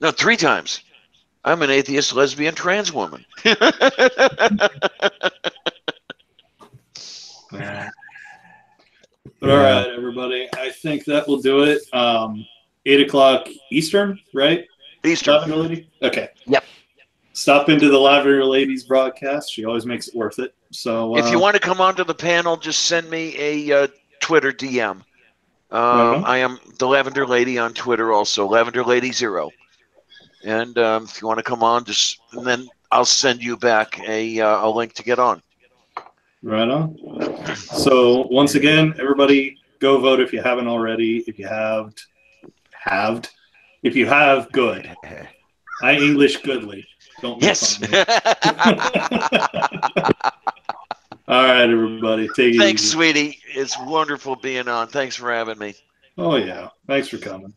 E: No, 3 times. I'm an atheist, lesbian, trans woman.
A: All right, everybody. I think that will do it. 8 o'clock Eastern, right?
E: Eastern.
A: Lavender Lady? Okay.
E: Yep.
A: Stop into the Lavender Ladies broadcast. She always makes it worth it. So
E: if you want to come onto the panel, just send me a Twitter DM. I am the Lavender Lady on Twitter also, Lavender Lady 0. And if you want to come on, and then I'll send you back a link to get on.
A: Right on. So once again, everybody go vote if you haven't already. If you if you have, good. I English goodly. Don't make fun of me. All right, everybody. Take it
E: Thanks,
A: easy.
E: sweetie. It's wonderful being on. Thanks for having me.
A: Oh, yeah. Thanks for coming.